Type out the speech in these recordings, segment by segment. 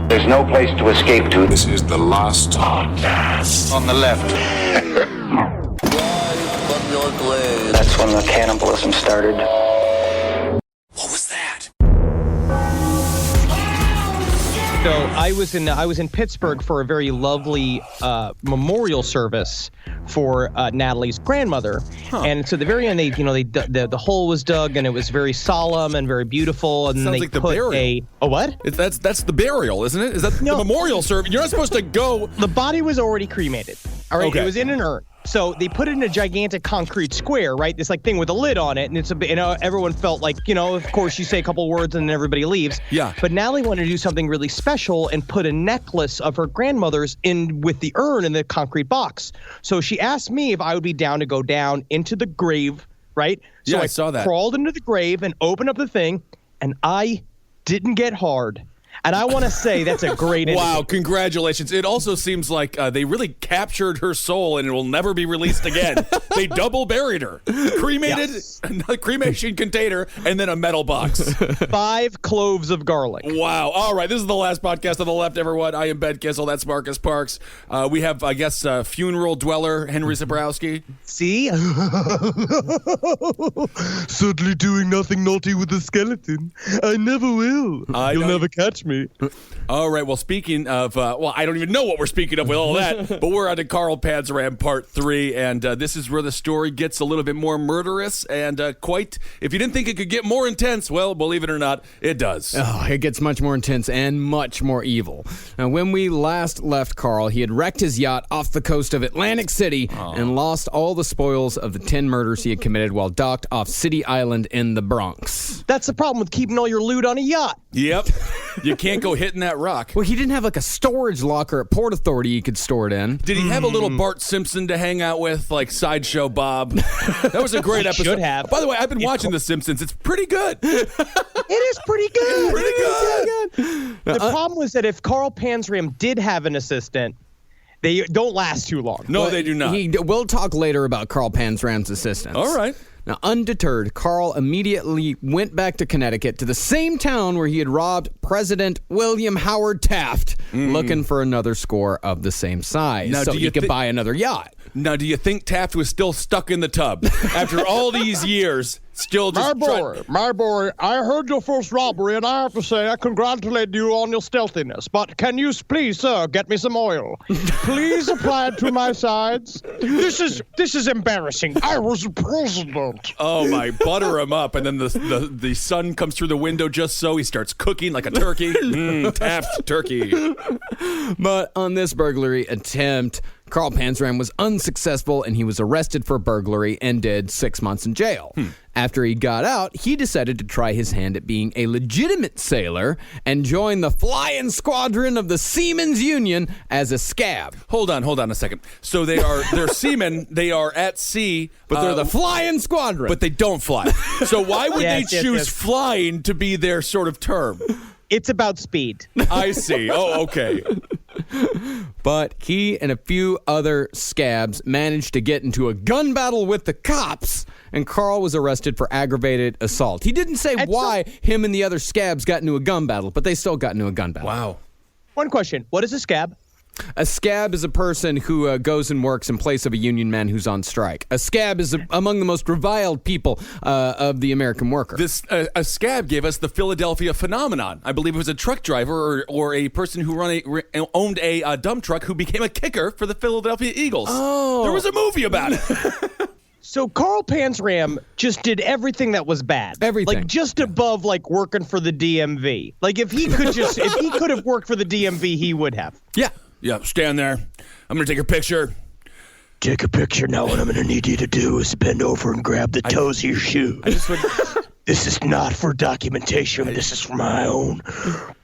There's no place to escape to. This is the last podcast. On the left. That's when the cannibalism started. What was that? So I was in Pittsburgh for a very lovely memorial service for Natalie's grandmother, and so at the very end, the hole was dug, and it was very solemn and very beautiful, and Sounds they like the put burial. a what? That's the burial, isn't it? Is that No. the memorial service? You're not supposed to go. The body was already cremated. All right, Okay. It was in an urn. So they put it in a gigantic concrete square, right? This like thing with a lid on it, and it's a bit. Everyone felt like, of course, you say a couple words and then everybody leaves. Yeah. But Natalie wanted to do something really special and put a necklace of her grandmother's in with the urn in the concrete box. So she asked me if I would be down to go down into the grave, right? So Yeah, I saw that. Crawled into the grave and opened up the thing, and I didn't get hard. And I want to say that's a great Wow, indicator. congratulations. It also seems like they really captured her soul and it will never be released again. They double buried her. Cremated, a cremation container, and then a metal box. 5 cloves of garlic. Wow. All right, this is the last podcast on the left, everyone. I am Ben Kissel. That's Marcus Parks. We have, I guess, funeral dweller Henry Zabrowski. See? Certainly doing nothing naughty with the skeleton. I never will. You'll never catch me. All right, well, speaking of, I don't even know what we're speaking of with all that, but we're on to Carl Panzram Part 3, and this is where the story gets a little bit more murderous and if you didn't think it could get more intense, well, believe it or not, it does. Oh, it gets much more intense and much more evil. Now, when we last left Carl, he had wrecked his yacht off the coast of Atlantic City and lost all the spoils of the 10 murders he had committed while docked off City Island in the Bronx. That's the problem with keeping all your loot on a yacht. Yep. You can't go hitting that rock. Well, he didn't have like a storage locker at Port Authority he could store it in. Did he have a little Bart Simpson to hang out with, like Sideshow Bob? That was a great episode. Should have. By the way, I've been watching The Simpsons. It's pretty good. It is pretty good. Pretty good. The problem was that if Carl Panzram did have an assistant, they don't last too long. No, they do not. We'll talk later about Carl Panzram's assistants. All right. Now, undeterred, Carl immediately went back to Connecticut to the same town where he had robbed President William Howard Taft, looking for another score of the same size Now, so do he you could thi- buy another yacht. Now, do you think Taft was still stuck in the tub after all these years? Still just My boy, I heard your first robbery, and I have to say I congratulate you on your stealthiness. But can you please, sir, get me some oil? Please apply it to my sides. This is embarrassing. I was the president. Oh my! Butter him up, and then the sun comes through the window just so he starts cooking like a turkey. Taft turkey. But on this burglary attempt, Carl Panzram was unsuccessful and he was arrested for burglary and did 6 months in jail. After he got out, he decided to try his hand at being a legitimate sailor and join the flying squadron of the Seamen's Union as a scab. Hold on a second. So they're seamen. They are at sea, But they're the flying squadron. but they don't fly. So why would Yes, they yes, choose yes. flying to be their sort of term? It's about speed. I see. Oh, okay. But he and a few other scabs managed to get into a gun battle with the cops, and Carl was arrested for aggravated assault. He didn't say why him and the other scabs got into a gun battle, but they still got into a gun battle. Wow. One question. What is a scab? A scab is a person who goes and works in place of a union man who's on strike. A scab is among the most reviled people of the American worker. This a scab gave us the Philadelphia phenomenon. I believe it was a truck driver or a person who owned a dump truck who became a kicker for the Philadelphia Eagles. Oh. There was a movie about it. So Carl Panzram just did everything that was bad. Everything. Like just above like working for the DMV. Like if he could have worked for the DMV, he would have. Yeah. Yeah, stand there. I'm going to take your picture. Take a picture now. What I'm going to need you to do is bend over and grab the toes of your shoe. This is not for documentation. This is for my own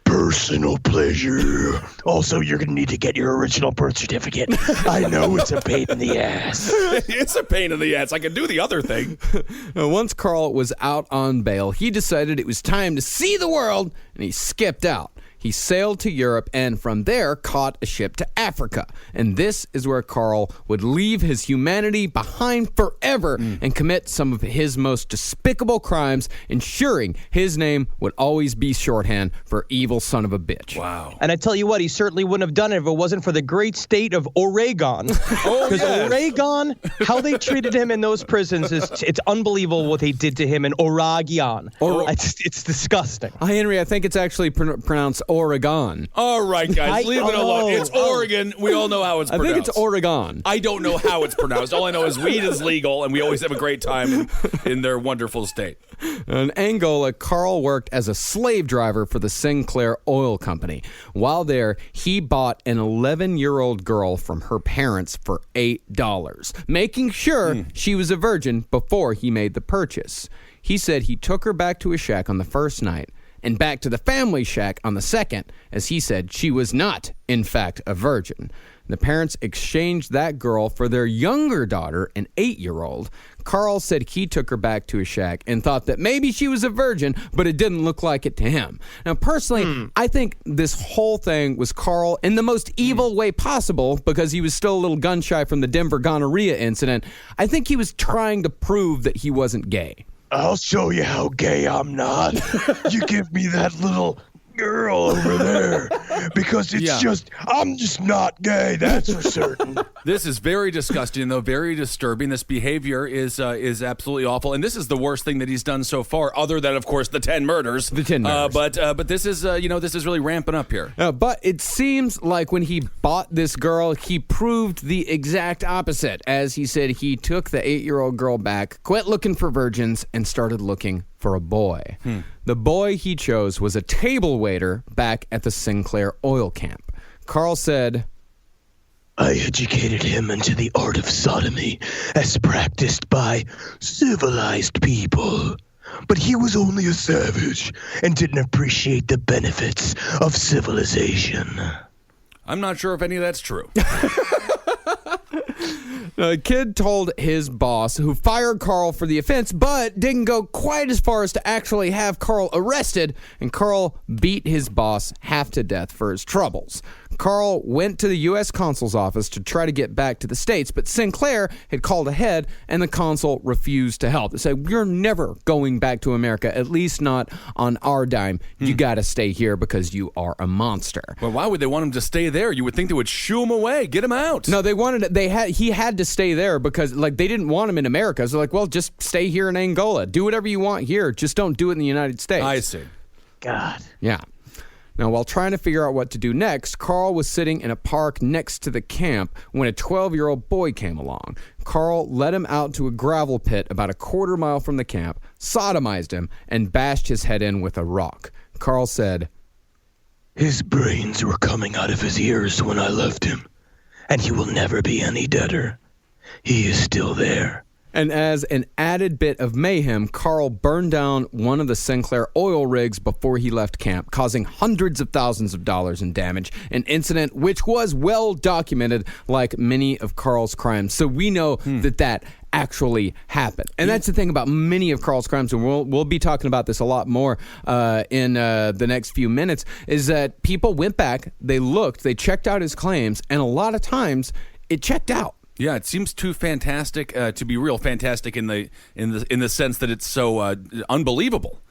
personal pleasure. Also, you're going to need to get your original birth certificate. I know it's a pain in the ass. It's a pain in the ass. I can do the other thing. Now, once Carl was out on bail, he decided it was time to see the world, and he skipped out. He sailed to Europe and from there caught a ship to Africa. And this is where Carl would leave his humanity behind forever and commit some of his most despicable crimes, ensuring his name would always be shorthand for evil son of a bitch. Wow. And I tell you what, he certainly wouldn't have done it if it wasn't for the great state of Oregon. Because Oregon, how they treated him in those prisons, it's unbelievable what they did to him in Oregon. It's disgusting. Henry, I think it's actually pronounced Oregon. All right, guys, leave it alone. It's Oregon. We all know how it's pronounced. I think it's Oregon. I don't know how it's pronounced. All I know is weed is legal, and we always have a great time in their wonderful state. In Angola, Carl worked as a slave driver for the Sinclair Oil Company. While there, he bought an 11-year-old girl from her parents for $8, making sure she was a virgin before he made the purchase. He said he took her back to his shack on the first night and back to the family shack on the second, as he said she was not, in fact, a virgin. The parents exchanged that girl for their younger daughter, an 8-year-old. Carl said he took her back to his shack and thought that maybe she was a virgin, but it didn't look like it to him. Now, personally, I think this whole thing was Carl in the most evil way possible because he was still a little gun-shy from the Denver gonorrhea incident. I think he was trying to prove that he wasn't gay. I'll show you how gay I'm not. You give me that little girl over there because I'm just not gay, that's for certain. This is very disgusting, though, very disturbing. This behavior is absolutely awful, and this is the worst thing that he's done so far, other than, of course, the 10 murders. The 10 murders. But this is this is really ramping up here. But it seems like when he bought this girl, he proved the exact opposite. As he said, he took the 8-year-old girl back, quit looking for virgins, and started looking for a boy. The boy he chose was a table waiter back at the Sinclair oil camp. Carl said, I educated him into the art of sodomy as practiced by civilized people. But he was only a savage and didn't appreciate the benefits of civilization. I'm not sure if any of that's true. The kid told his boss, who fired Carl for the offense, but didn't go quite as far as to actually have Carl arrested, and Carl beat his boss half to death for his troubles. Carl went to the U.S. consul's office to try to get back to the States, but Sinclair had called ahead, and the consul refused to help. They said, you're never going back to America, at least not on our dime. You got to stay here because you are a monster. Well, why would they want him to stay there? You would think they would shoo him away, get him out. No, he had to stay there because they didn't want him in America. So well, just stay here in Angola. Do whatever you want here. Just don't do it in the United States. I see. God. Yeah. Now, while trying to figure out what to do next, Carl was sitting in a park next to the camp when a 12-year-old boy came along. Carl led him out to a gravel pit about a quarter mile from the camp, sodomized him, and bashed his head in with a rock. Carl said, His brains were coming out of his ears when I left him, and he will never be any deader. He is still there. And as an added bit of mayhem, Carl burned down one of the Sinclair oil rigs before he left camp, causing hundreds of thousands of dollars in damage, an incident which was well documented like many of Carl's crimes. So we know that actually happened. And that's the thing about many of Carl's crimes, and we'll be talking about this a lot more in the next few minutes, is that people went back, they looked, they checked out his claims, and a lot of times it checked out. Yeah, it seems too fantastic to be real. Fantastic in the sense that it's so unbelievable.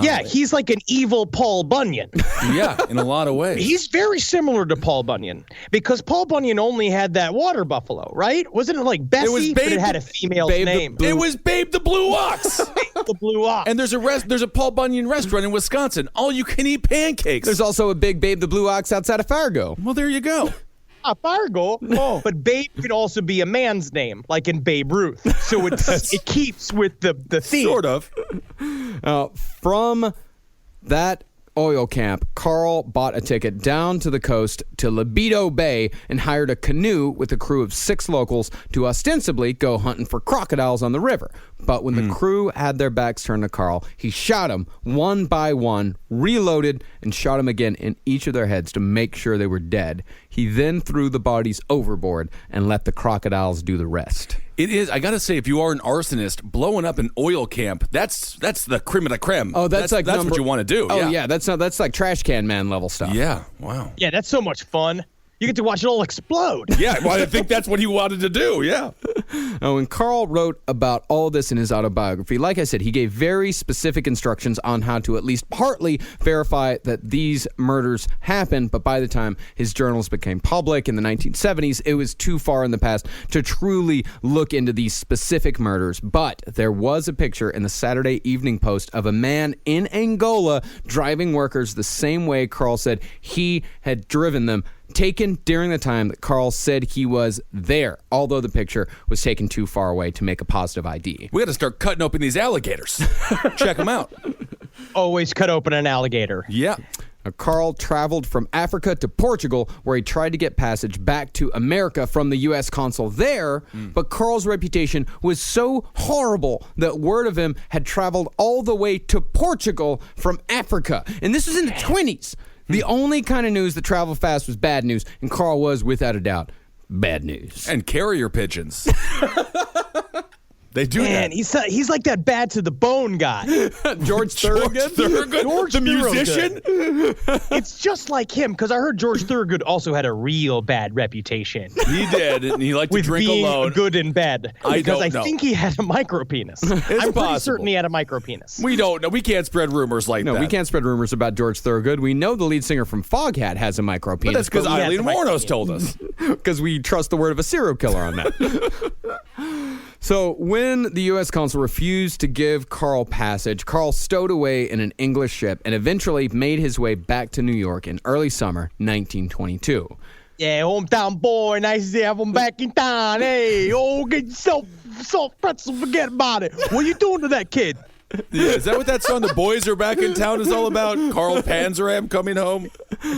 Yeah, he's like an evil Paul Bunyan. Yeah, in a lot of ways. He's very similar to Paul Bunyan because Paul Bunyan only had that water buffalo, right? Wasn't it like Bessie? But it had a female's name. It was Babe the Blue Ox. Babe the Blue Ox. And there's a Paul Bunyan restaurant in Wisconsin. All you can eat pancakes. There's also a big Babe the Blue Ox outside of Fargo. Well, there you go. Fargo. Oh. But Babe could also be a man's name, like in Babe Ruth. So it keeps with the theme. Sort of. From that oil camp, Carl bought a ticket down to the coast to Libido Bay and hired a canoe with a crew of 6 locals to ostensibly go hunting for crocodiles on the river. But when the crew had their backs turned to Carl, he shot them one by one, reloaded, and shot them again in each of their heads to make sure they were dead. He then threw the bodies overboard and let the crocodiles do the rest. It is. I gotta say, if you are an arsonist, blowing up an oil camp, that's the creme de la creme. Oh, that's what you want to do. Oh, yeah. That's like Trash Can Man level stuff. Yeah. Wow. Yeah, that's so much fun. You get to watch it all explode. Yeah, well, I think that's what he wanted to do, yeah. Now, when Carl wrote about all this in his autobiography, like I said, he gave very specific instructions on how to at least partly verify that these murders happened, but by the time his journals became public in the 1970s, it was too far in the past to truly look into these specific murders. But there was a picture in the Saturday Evening Post of a man in Angola driving workers the same way Carl said he had driven them, taken during the time that Carl said he was there, although the picture was taken too far away to make a positive ID. We got to start cutting open these alligators. Check them out. Always cut open an alligator. Yeah. Now, Carl traveled from Africa to Portugal, where he tried to get passage back to America from the U.S. consul there, but Carl's reputation was so horrible that word of him had traveled all the way to Portugal from Africa. And this was in the 20s. The only kind of news that traveled fast was bad news, and Carl was, without a doubt, bad news. And carrier pigeons. They do Man, that. he's like that bad to the bone guy. George Thorogood? George the musician? It's just like him, because I heard George Thorogood also had a real bad reputation. He did, and he liked to With drink being alone. good in bed. Because I think he had a micropenis. I'm pretty possible. certain he had a micropenis. We don't know. We can't spread rumors like that. No, we can't spread rumors about George Thorogood. We know the lead singer from Foghat has a micropenis. But that's because he has Eileen a Warnos micropenis. told us. Because we trust the word of a serial killer on that. So when the U.S. consul refused to give Carl passage, Carl stowed away in an English ship and eventually made his way back to New York in early summer 1922. Yeah, hometown boy, nice to have him back in town. Hey, get yourself salt pretzel, forget about it. What you doing to that kid? Yeah, is that what that song, The Boys Are Back in Town, is all about? Carl Panzram coming home?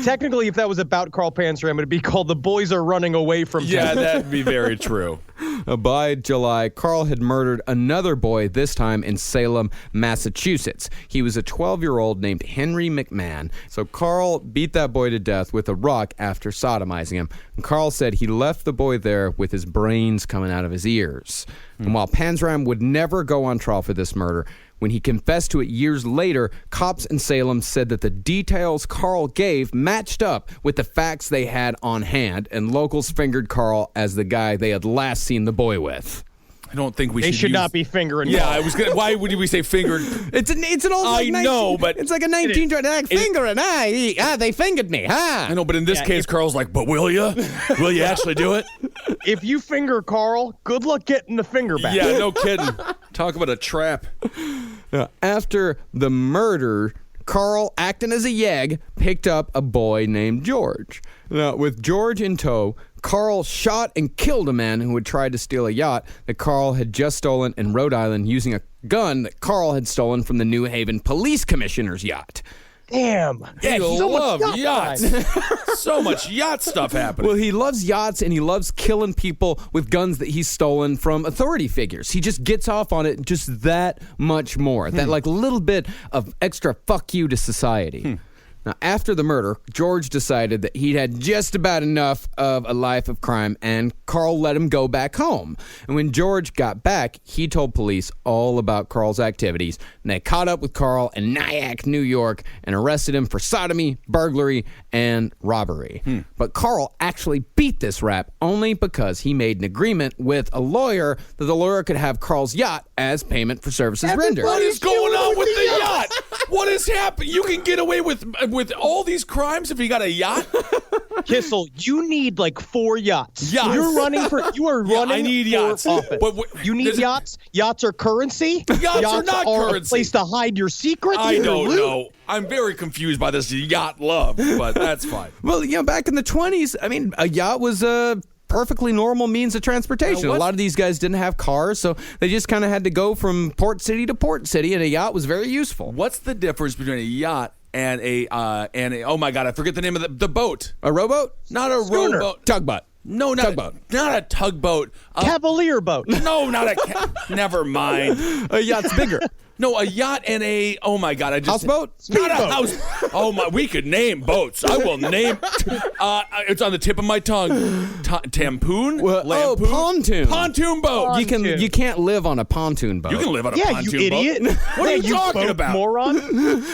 Technically, if that was about Carl Panzram, it'd be called The Boys Are Running Away from Yeah, Town. that'd be very true. By July, Carl had murdered another boy, this time in Salem, Massachusetts. He was a 12-year-old named Henry McMahon. So Carl beat that boy to death with a rock after sodomizing him. And Carl said he left the boy there with his brains coming out of his ears. And while Panzram would never go on trial for this murder, when he confessed to it years later, cops in Salem said that the details Carl gave matched up with the facts they had on hand, and locals fingered Carl as the guy they had last seen the boy with. I don't think we They should use... not be fingering. Yeah, Carl. I was gonna. Why would we say fingered? It's an old. I know, but it's like a 1920 like fingering. They fingered me. I know, but in this case, Carl's like, but will you? Will you actually do it? If you finger Carl, good luck getting the finger back. Yeah, no kidding. Talk about a trap. After the murder, Carl, acting as a yegg, picked up a boy named George. Now, with George in tow, Carl shot and killed a man who had tried to steal a yacht that Carl had just stolen in Rhode Island using a gun that Carl had stolen from the New Haven police commissioner's yacht. Damn. Yeah, so you much love yacht yachts. time. So much yacht stuff happening. Well, he loves yachts and he loves killing people with guns that he's stolen from authority figures. He just gets off on it just that much more. That like little bit of extra fuck you to society. Now, after the murder, George decided that he'd had just about enough of a life of crime, and Carl let him go back home. And when George got back, he told police all about Carl's activities, and they caught up with Carl in Nyack, New York, and arrested him for sodomy, burglary, and robbery. But Carl actually beat this rap only because he made an agreement with a lawyer that the lawyer could have Carl's yacht as payment for services rendered. What is going on with the yacht? What is happening? You can get away with all these crimes if you got a yacht? Kissel, you need like 4 yachts. Yachts. You are running I need for yachts. office. But you need yachts? Yachts are currency? Yachts are not a currency. place to hide your secrets? I your don't loot? know. I'm very confused by this yacht love, but that's fine. Well, back in the 20s, I mean, a yacht was a perfectly normal means of transportation. A lot of these guys didn't have cars, so they just kind of had to go from port city to port city, and a yacht was very useful. What's the difference between a yacht and a oh my god, I forget the name of the boat. A rowboat? Not a Schooner. rowboat. Tugboat. No, not a tugboat. Cavalier boat. No, not never mind. A yacht's bigger. No, a yacht and a, oh my God, Houseboat? Not a house. Oh my, we could name boats. I will name, it's on the tip of my tongue. Tampoon? Lampoon? Pontoon. Pontoon boat. You can't live on a pontoon boat. You can live on a Yeah, pontoon you boat. idiot. What are you talking boat about? moron?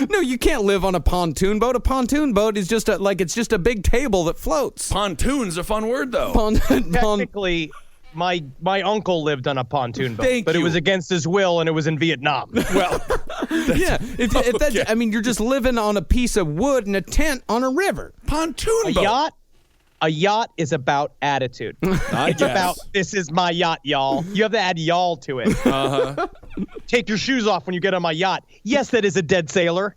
No, you can't live on a pontoon boat. A pontoon boat is just it's just a big table that floats. Pontoon's a fun word, though. Technically, my uncle lived on a pontoon boat, Thank but you. it was against his will, and it was in Vietnam. Well, Yeah, I mean, you're just living on a piece of wood in a tent on a river. pontoon boat. A yacht is about attitude. I It's guess. about, this is my yacht, y'all. You have to add y'all to it. Uh-huh. Take your shoes off when you get on my yacht. Yes, that is a dead sailor.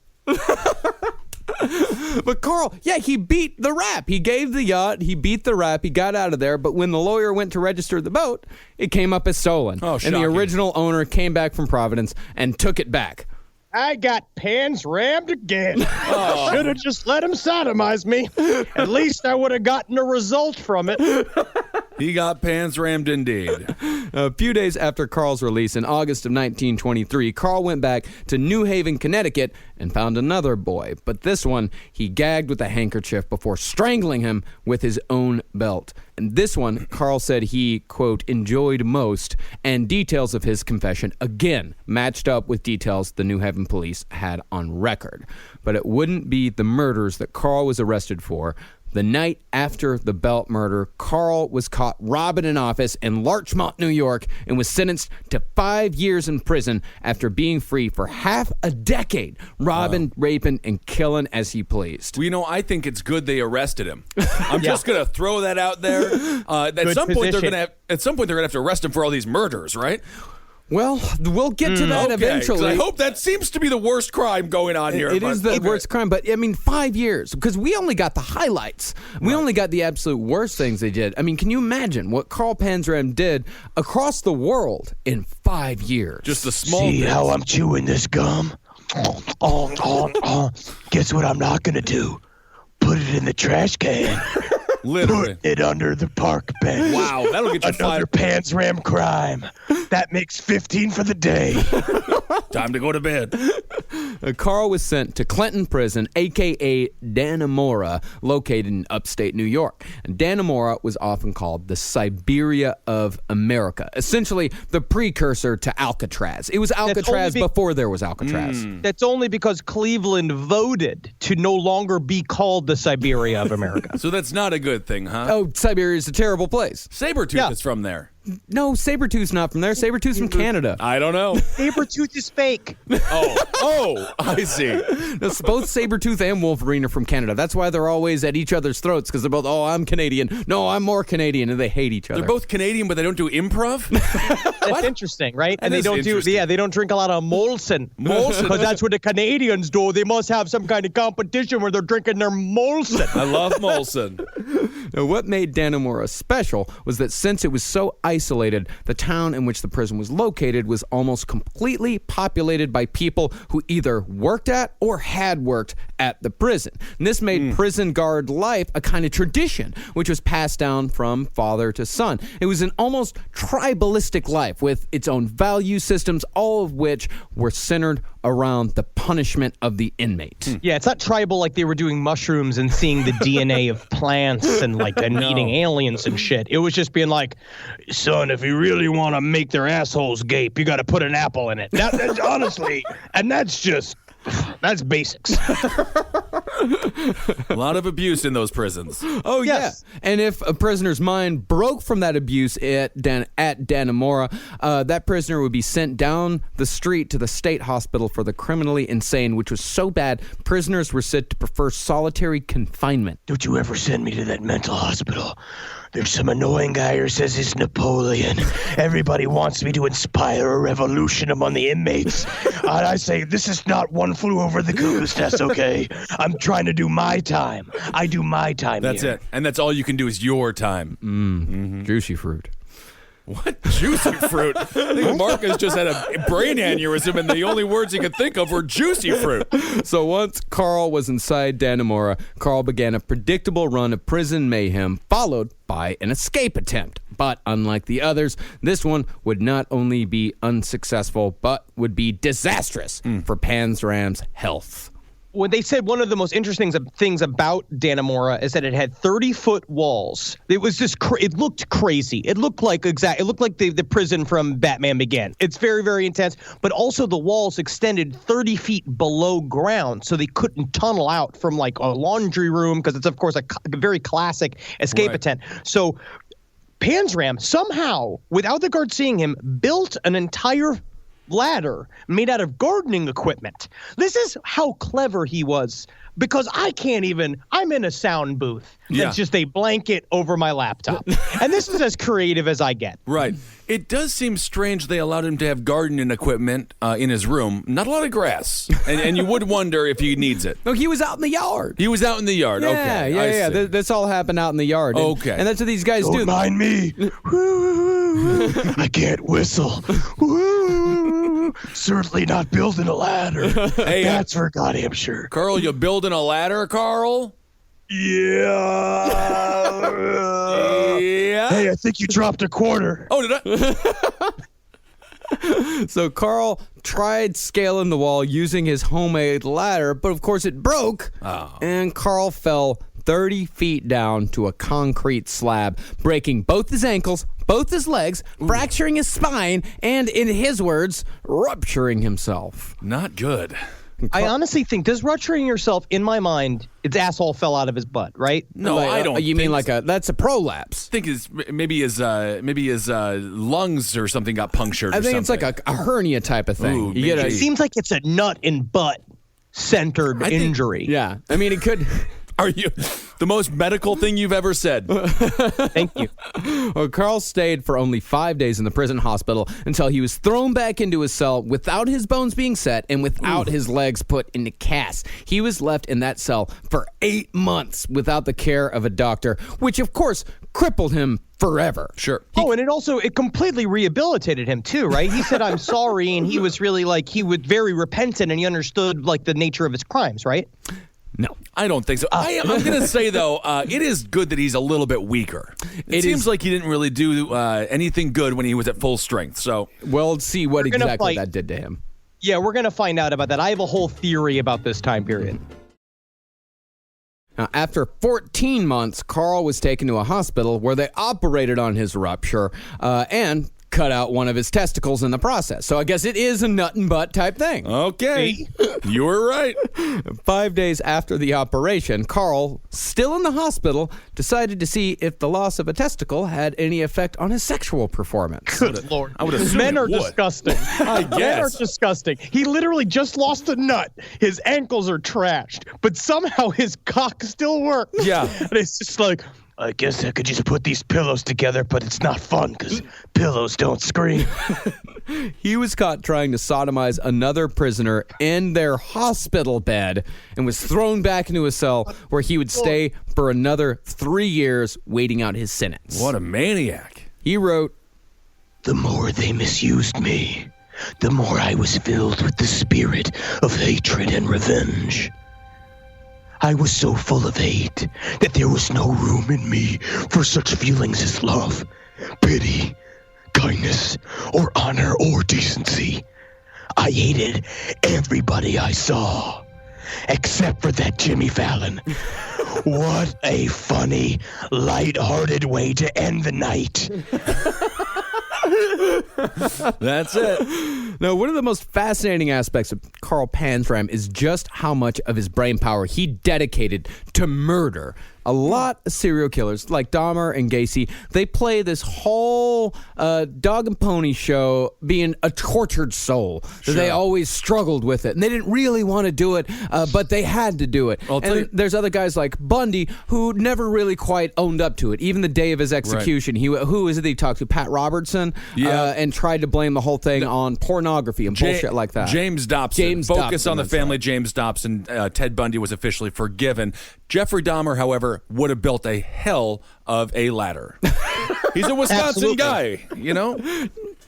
But Carl, yeah, he beat the rap. He gave the yacht, he beat the rap, he got out of there, but when the lawyer went to register the boat, it came up as stolen. Oh, and the shocking. original owner came back from Providence and took it back. I got pans rammed again. Should have just let him sodomize me. At least I would have gotten a result from it. He got pants rammed indeed. A few days after Carl's release in August of 1923, Carl went back to New Haven, Connecticut, and found another boy. But this one, he gagged with a handkerchief before strangling him with his own belt. And this one, Carl said he, quote, enjoyed most, and details of his confession, again, matched up with details the New Haven police had on record. But it wouldn't be the murders that Carl was arrested for. The night after the belt murder, Carl was caught robbing an office in Larchmont, New York, and was sentenced to 5 years in prison after being free for half a decade, robbing, raping, and killing as he pleased. Well, I think it's good they arrested him. I'm just gonna throw that out there. At Good some point, position. they're gonna have to arrest him for all these murders, right? Well, we'll get to that Okay, 'cause eventually. I hope that seems to be the worst crime going on here. It but- is the okay. worst crime, but I mean, 5 years, because we only got the highlights. We only got the absolute worst things they did. I mean, can you imagine what Carl Panzram did across the world in 5 years? Just the small See bits. how I'm chewing this gum? Guess what I'm not gonna do? Put it in the trash can. Literally. Put it under the park bench. Wow, that'll get you Another 5. Panzram crime. That makes 15 for the day. Time to go to bed. Carl was sent to Clinton Prison, a.k.a. Dannemora, located in upstate New York. And Dannemora was often called the Siberia of America, essentially the precursor to Alcatraz. It was Alcatraz before there was Alcatraz. That's only because Cleveland voted to no longer be called the Siberia of America. So that's not a good thing, huh? Oh, Siberia is a terrible place. Sabretooth is from there. No, Sabretooth's not from there. Sabretooth's from Canada. I don't know. Sabretooth is fake. Oh, I see. Both Sabretooth and Wolverine are from Canada. That's why they're always at each other's throats, because they're both, oh, I'm Canadian. No, I'm more Canadian, and they hate each other. They're both Canadian, but they don't do improv? That's interesting, right? And That they is don't interesting. they don't drink a lot of Molson. Molson. Because that's what the Canadians do. They must have some kind of competition where they're drinking their Molson. I love Molson. Now, what made Dannemora special was that since it was so isolated, the town in which the prison was located was almost completely populated by people who either worked at or had worked at the prison. And this made prison guard life a kind of tradition, which was passed down from father to son. It was an almost tribalistic life with its own value systems, all of which were centered around the punishment of the inmate. Yeah, it's not tribal like they were doing mushrooms and seeing the DNA of plants and eating aliens and shit. It was just being like, son, if you really want to make their assholes gape, you got to put an apple in it. That's honestly, and that's basics. A lot of abuse in those prisons. Oh, Yes. yeah. And if a prisoner's mind broke from that abuse at Dannemora, that prisoner would be sent down the street to the state hospital for the criminally insane, which was so bad, prisoners were said to prefer solitary confinement. Don't you ever send me to that mental hospital. There's some annoying guy who says he's Napoleon. Everybody wants me to inspire a revolution among the inmates. I say, this is not One Flew Over the Cuckoo's Nest, okay? I'm trying to do my time. I do my time That's here. it. And that's all you can do is your time. Juicy fruit. What? Juicy fruit? I think Marcus just had a brain aneurysm, and the only words he could think of were juicy fruit. So once Carl was inside Dannemora, Carl began a predictable run of prison mayhem, followed by an escape attempt. But unlike the others, this one would not only be unsuccessful, but would be disastrous for Panzram's health. When they said one of the most interesting things about Dannemora is that it had 30-foot walls. It was just it looked crazy. It looked like the prison from Batman Begins. It's very, very intense, but also the walls extended 30 feet below ground, so they couldn't tunnel out from like a laundry room, because it's of course a very classic escape attempt. So Panzram somehow, without the guard seeing him, built an entire ladder made out of gardening equipment. This is how clever he was, because I'm in a sound booth that's just a blanket over my laptop. And this is as creative as I get. Right. It does seem strange they allowed him to have gardening equipment in his room. Not a lot of grass. And you would wonder if he needs it. No, he was out in the yard. He was out in the yard. Okay. Yeah. This all happened out in the yard. Okay. And that's what these guys do. Don't mind me. I can't whistle. Certainly not building a ladder. Hey, that's for goddamn sure. Carl, you building a ladder, Carl? Yeah. Yeah. Hey, I think you dropped a quarter. Oh, did I? So Carl tried scaling the wall using his homemade ladder, but of course it broke, and Carl fell 30 feet down to a concrete slab, breaking both his ankles, both his legs, fracturing his spine, and, in his words, rupturing himself. Not good. I honestly think, does rupturing yourself, in my mind, its asshole fell out of his butt, right? No, I don't. You mean that's a prolapse? I think maybe his lungs or something got punctured. I think it's like a hernia type of thing. Ooh, It seems like it's a nut and butt centered injury. Yeah, I mean it could. Are you the most medical thing you've ever said? Thank you. Well, Carl stayed for only 5 days in the prison hospital until he was thrown back into his cell without his bones being set and without his legs put into casts. He was left in that cell for 8 months without the care of a doctor, which of course crippled him forever. Sure. And it completely rehabilitated him too, right? He said, I'm sorry, and he was really he was very repentant, and he understood the nature of his crimes, right? No, I don't think so. I'm going to say, though, it is good that he's a little bit weaker. It seems like he didn't really do anything good when he was at full strength. So we'll see what exactly that did to him. Yeah, we're going to find out about that. I have a whole theory about this time period. Now, after 14 months, Carl was taken to a hospital where they operated on his rupture and cut out one of his testicles in the process. So I guess it is a nut and butt type thing. Okay. You were right. 5 days after the operation, Carl, still in the hospital, decided to see if the loss of a testicle had any effect on his sexual performance. Good Lord. I would assume Men are it would. disgusting. I Men are guess. disgusting. He literally just lost a nut. His ankles are trashed, but somehow his cock still works. Yeah. And it's just like, I guess I could just put these pillows together, but it's not fun because pillows don't scream. He was caught trying to sodomize another prisoner in their hospital bed and was thrown back into a cell where he would stay for another 3 years waiting out his sentence. What a maniac. He wrote, The more they misused me, the more I was filled with the spirit of hatred and revenge. I was so full of hate that there was no room in me for such feelings as love, pity, kindness, or honor or decency. I hated everybody I saw, except for that Jimmy Fallon. What a funny, light-hearted way to end the night. That's it. Now, one of the most fascinating aspects of Carl Panzram is just how much of his brain power he dedicated to murder. A lot of serial killers, like Dahmer and Gacy, they play this whole dog and pony show being a tortured soul. Sure. They always struggled with it, and they didn't really want to do it, but they had to do it. And there's other guys like Bundy who never really quite owned up to it. Even the day of his execution, who is it that he talked to? Pat Robertson? Yeah. And tried to blame the whole thing on pornography and bullshit like that. James Dobson. Focus on the family. Right. James Dobson. Ted Bundy was officially forgiven. Jeffrey Dahmer, however, would have built a hell of a ladder. He's a Wisconsin Absolutely. guy, you know?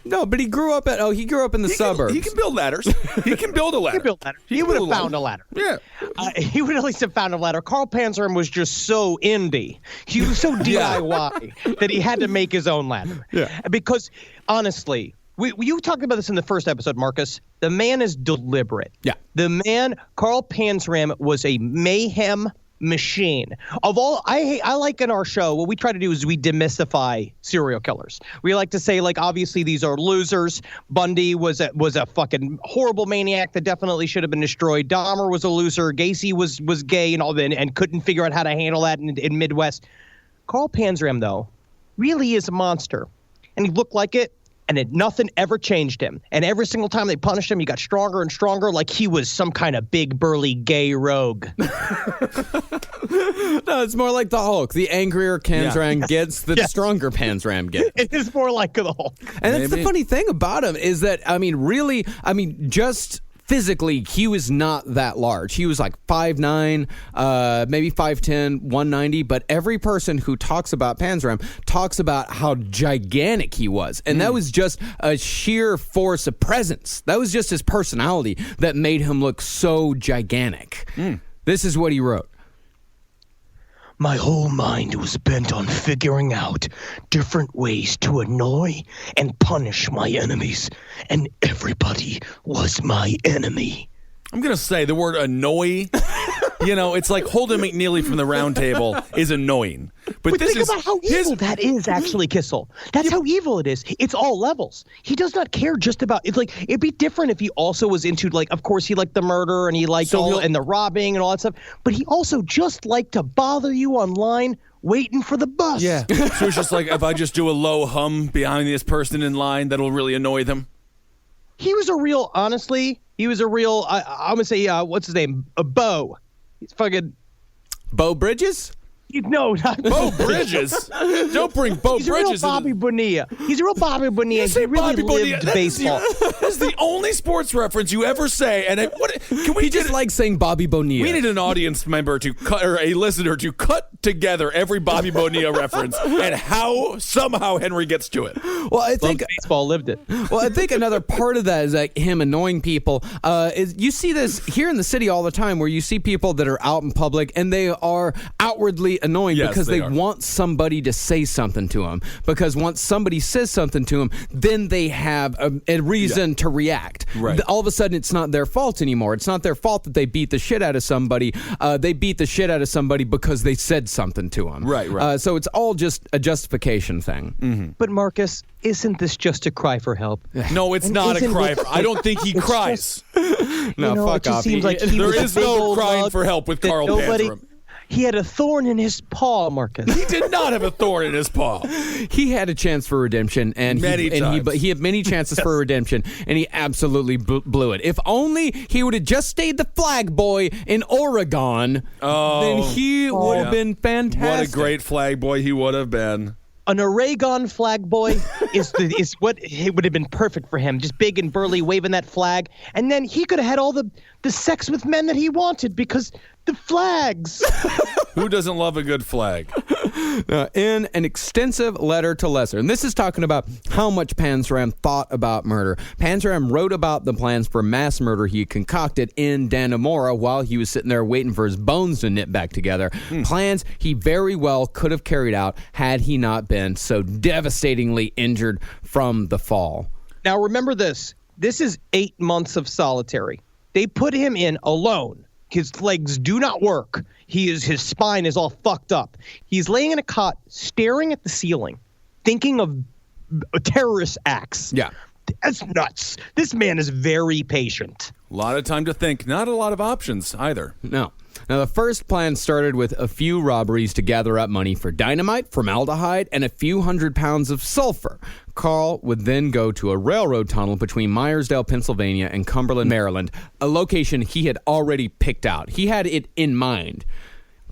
No, but he grew up in the suburbs. He can build ladders. He can build a ladder. He built a ladder. He would have found a ladder. Yeah. He would at least have found a ladder. Carl Panzram was just so indie. He was so DIY that he had to make his own ladder. Yeah. Because, honestly, you talked about this in the first episode, Marcus. The man is deliberate. Yeah. The man, Carl Panzram, was a mayhem machine. Of all, I like in our show, what we try to do is we demystify serial killers. We like to say, like, obviously these are losers. Bundy was a fucking horrible maniac that definitely should have been destroyed. Dahmer was a loser. Gacy was gay and all that, and couldn't figure out how to handle that in Midwest. Carl Panzram, though, really is a monster, and he looked like it. And nothing ever changed him. And every single time they punished him, he got stronger and stronger, like he was some kind of big, burly, gay rogue. No, it's more like the Hulk. The angrier Panzram gets, the stronger Panzram gets. It is more like the Hulk. And that's the funny thing about him is that, just physically, he was not that large. He was like 5'9", maybe 5'10", 190. But every person who talks about Panzram talks about how gigantic he was. And that was just a sheer force of presence. That was just his personality that made him look so gigantic. This is what he wrote. My whole mind was bent on figuring out different ways to annoy and punish my enemies, and everybody was my enemy. I'm going to say the word annoy. You know, it's like Holden McNeely from the Round Table is annoying. But this think is about how evil that is, actually, Kissel. That's how evil it is. It's all levels. He does not care just about. It's like it'd be different if he also was into, like, of course he liked the murder and he liked and the robbing and all that stuff. But he also just liked to bother you online waiting for the bus. Yeah. So it's just like, if I just do a low hum behind this person in line, that'll really annoy them. He was a real. Honestly, he was a real. I'm gonna say, what's his name? Bo. He's fucking. Bo Bridges? No, not Bo Bridges. Don't bring Bo He's a Bridges. real Bobby Bonilla. He's a real Bobby Bonilla. Say He really Bobby Bonilla. lived baseball. That's the only sports reference you ever say. And can we He just likes saying Bobby Bonilla. We need an audience member to cut, or a listener to cut together every Bobby Bonilla reference and how somehow Henry gets to it. Well, I think Loved baseball lived it. Well, I think another part of that is like him annoying people. Is you see this here in the city all the time, where you see people that are out in public and they are outwardly annoying because they want somebody to say something to them. Because once somebody says something to them, then they have a reason to react. Right. All of a sudden, it's not their fault anymore. It's not their fault that they beat the shit out of somebody. They beat the shit out of somebody because they said something to them. Right. So it's all just a justification thing. Mm-hmm. But Marcus, isn't this just a cry for help? No, it's not a isn't cry. it- I don't think he cries. No, fuck it just off. seems like he There was a is big no old crying lug for help with that Carl Panzram. He had a thorn in his paw, Marcus. He did not have a thorn in his paw. He had a chance for redemption, and he had many chances for redemption, and he absolutely blew it. If only he would have just stayed the flag boy in Oregon, then he would have been fantastic. What a great flag boy he would have been. An Oregon flag boy is what it would have been perfect for him. Just big and burly, waving that flag, and then he could have had all the sex with men that he wanted because the flags. Who doesn't love a good flag? In an extensive letter to Lesser. And this is talking about how much Panzram thought about murder. Panzram wrote about the plans for mass murder he concocted in Dannemora while he was sitting there waiting for his bones to knit back together. Plans he very well could have carried out had he not been so devastatingly injured from the fall. Now remember this. This is 8 months of solitary. They put him in alone. His legs do not work. His spine is all fucked up. He's laying in a cot, staring at the ceiling, thinking of terrorist acts. Yeah. That's nuts. This man is very patient. A lot of time to think. Not a lot of options either. No. Now, the first plan started with a few robberies to gather up money for dynamite, formaldehyde, and a few £100 of sulfur. Carl would then go to a railroad tunnel between Myersdale, Pennsylvania, and Cumberland, Maryland, a location he had already picked out. He had it in mind.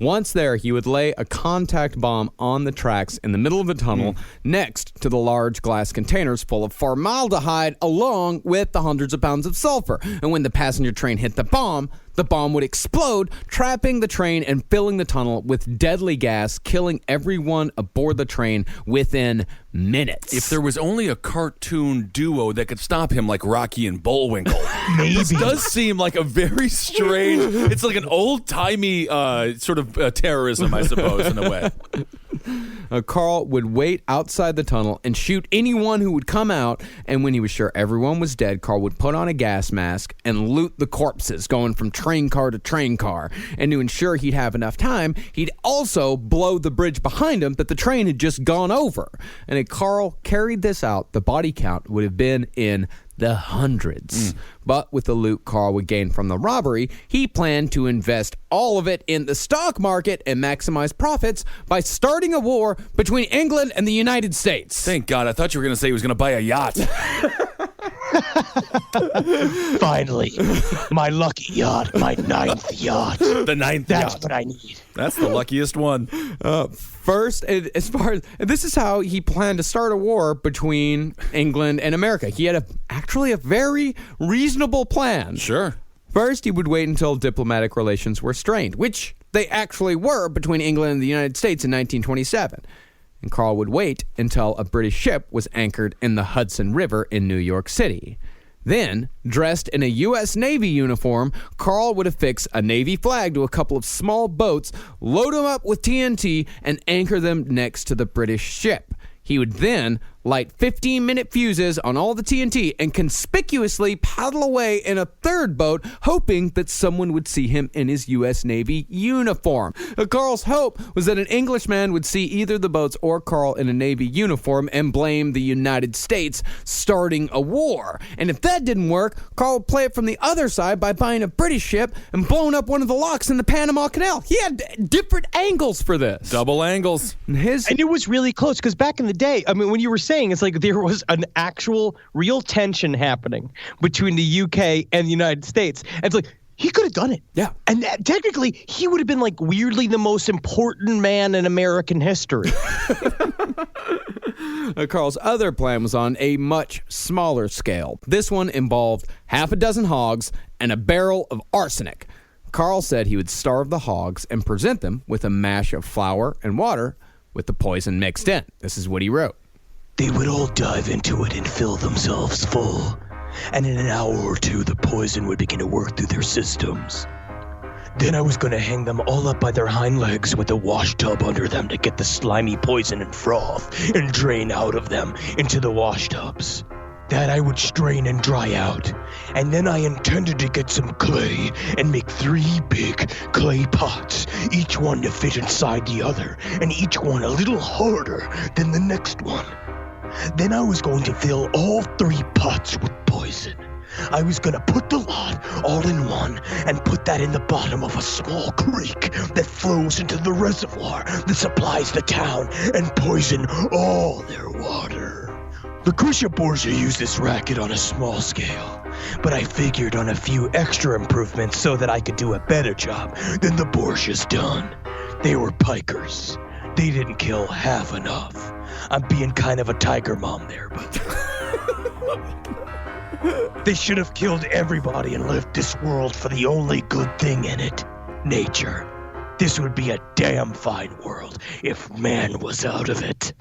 Once there, he would lay a contact bomb on the tracks in the middle of the tunnel next to the large glass containers full of formaldehyde along with the hundreds of pounds of sulfur. And when the passenger train hit the bomb, the bomb would explode, trapping the train and filling the tunnel with deadly gas, killing everyone aboard the train within minutes. If there was only a cartoon duo that could stop him like Rocky and Bullwinkle. Maybe. This does seem like a very strange, it's like an old-timey sort of terrorism, I suppose, in a way. Carl would wait outside the tunnel and shoot anyone who would come out, and when he was sure everyone was dead, Carl would put on a gas mask and loot the corpses, going from train car to train car. And to ensure he'd have enough time, he'd also blow the bridge behind him that the train had just gone over. And if Carl carried this out, the body count would have been in the hundreds. But with the loot Carl would gain from the robbery, he planned to invest all of it in the stock market and maximize profits by starting a war between England and the United States. Thank God. I thought you were going to say he was going to buy a yacht. Finally, my lucky yacht, my 9th yacht. The 9th That's yacht. what I need. That's the luckiest one. First, this is how he planned to start a war between England and America. He had actually a very reasonable plan. Sure. First, he would wait until diplomatic relations were strained, which they actually were between England and the United States in 1927. And Carl would wait until a British ship was anchored in the Hudson River in New York City. Then, dressed in a U.S. Navy uniform, Carl would affix a Navy flag to a couple of small boats, load them up with TNT, and anchor them next to the British ship. He would then light 15-minute fuses on all the TNT and conspicuously paddle away in a third boat, hoping that someone would see him in his U.S. Navy uniform. Carl's hope was that an Englishman would see either the boats or Carl in a Navy uniform and blame the United States starting a war. And if that didn't work, Carl would play it from the other side by buying a British ship and blowing up one of the locks in the Panama Canal. He had different angles for this. Double angles. And it was really close because back in the day, I mean, when you were saying it's like there was an actual real tension happening between the UK and the United States. And it's like, he could have done it. Yeah. And technically, he would have been like weirdly the most important man in American history. Carl's other plan was on a much smaller scale. This one involved half a dozen hogs and a barrel of arsenic. Carl said he would starve the hogs and present them with a mash of flour and water with the poison mixed in. This is what he wrote. They would all dive into it and fill themselves full. And in an hour or two, the poison would begin to work through their systems. Then I was going to hang them all up by their hind legs with a wash tub under them to get the slimy poison and froth and drain out of them into the wash tubs. That I would strain and dry out. And then I intended to get some clay and make 3 big clay pots, each one to fit inside the other, and each one a little harder than the next one. Then I was going to fill all 3 pots with poison. I was going to put the lot all in one and put that in the bottom of a small creek that flows into the reservoir that supplies the town and poison all their water. Lucretia Borgia used this racket on a small scale, but I figured on a few extra improvements so that I could do a better job than the Borgias done. They were pikers. They didn't kill half enough. I'm being kind of a tiger mom there, but they should have killed everybody and left this world for the only good thing in it, nature. This would be a damn fine world if man was out of it.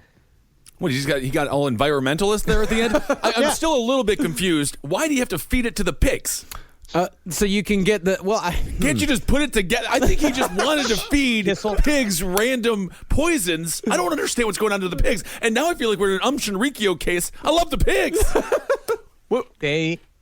What, he got all environmentalist there at the end? I'm still a little bit confused. Why do you have to feed it to the pigs? So you can get the... Can't you just put it together? I think he just wanted to feed pigs random poisons. I don't understand what's going on to the pigs. And now I feel like we're in an Shinrikyo case. I love the pigs.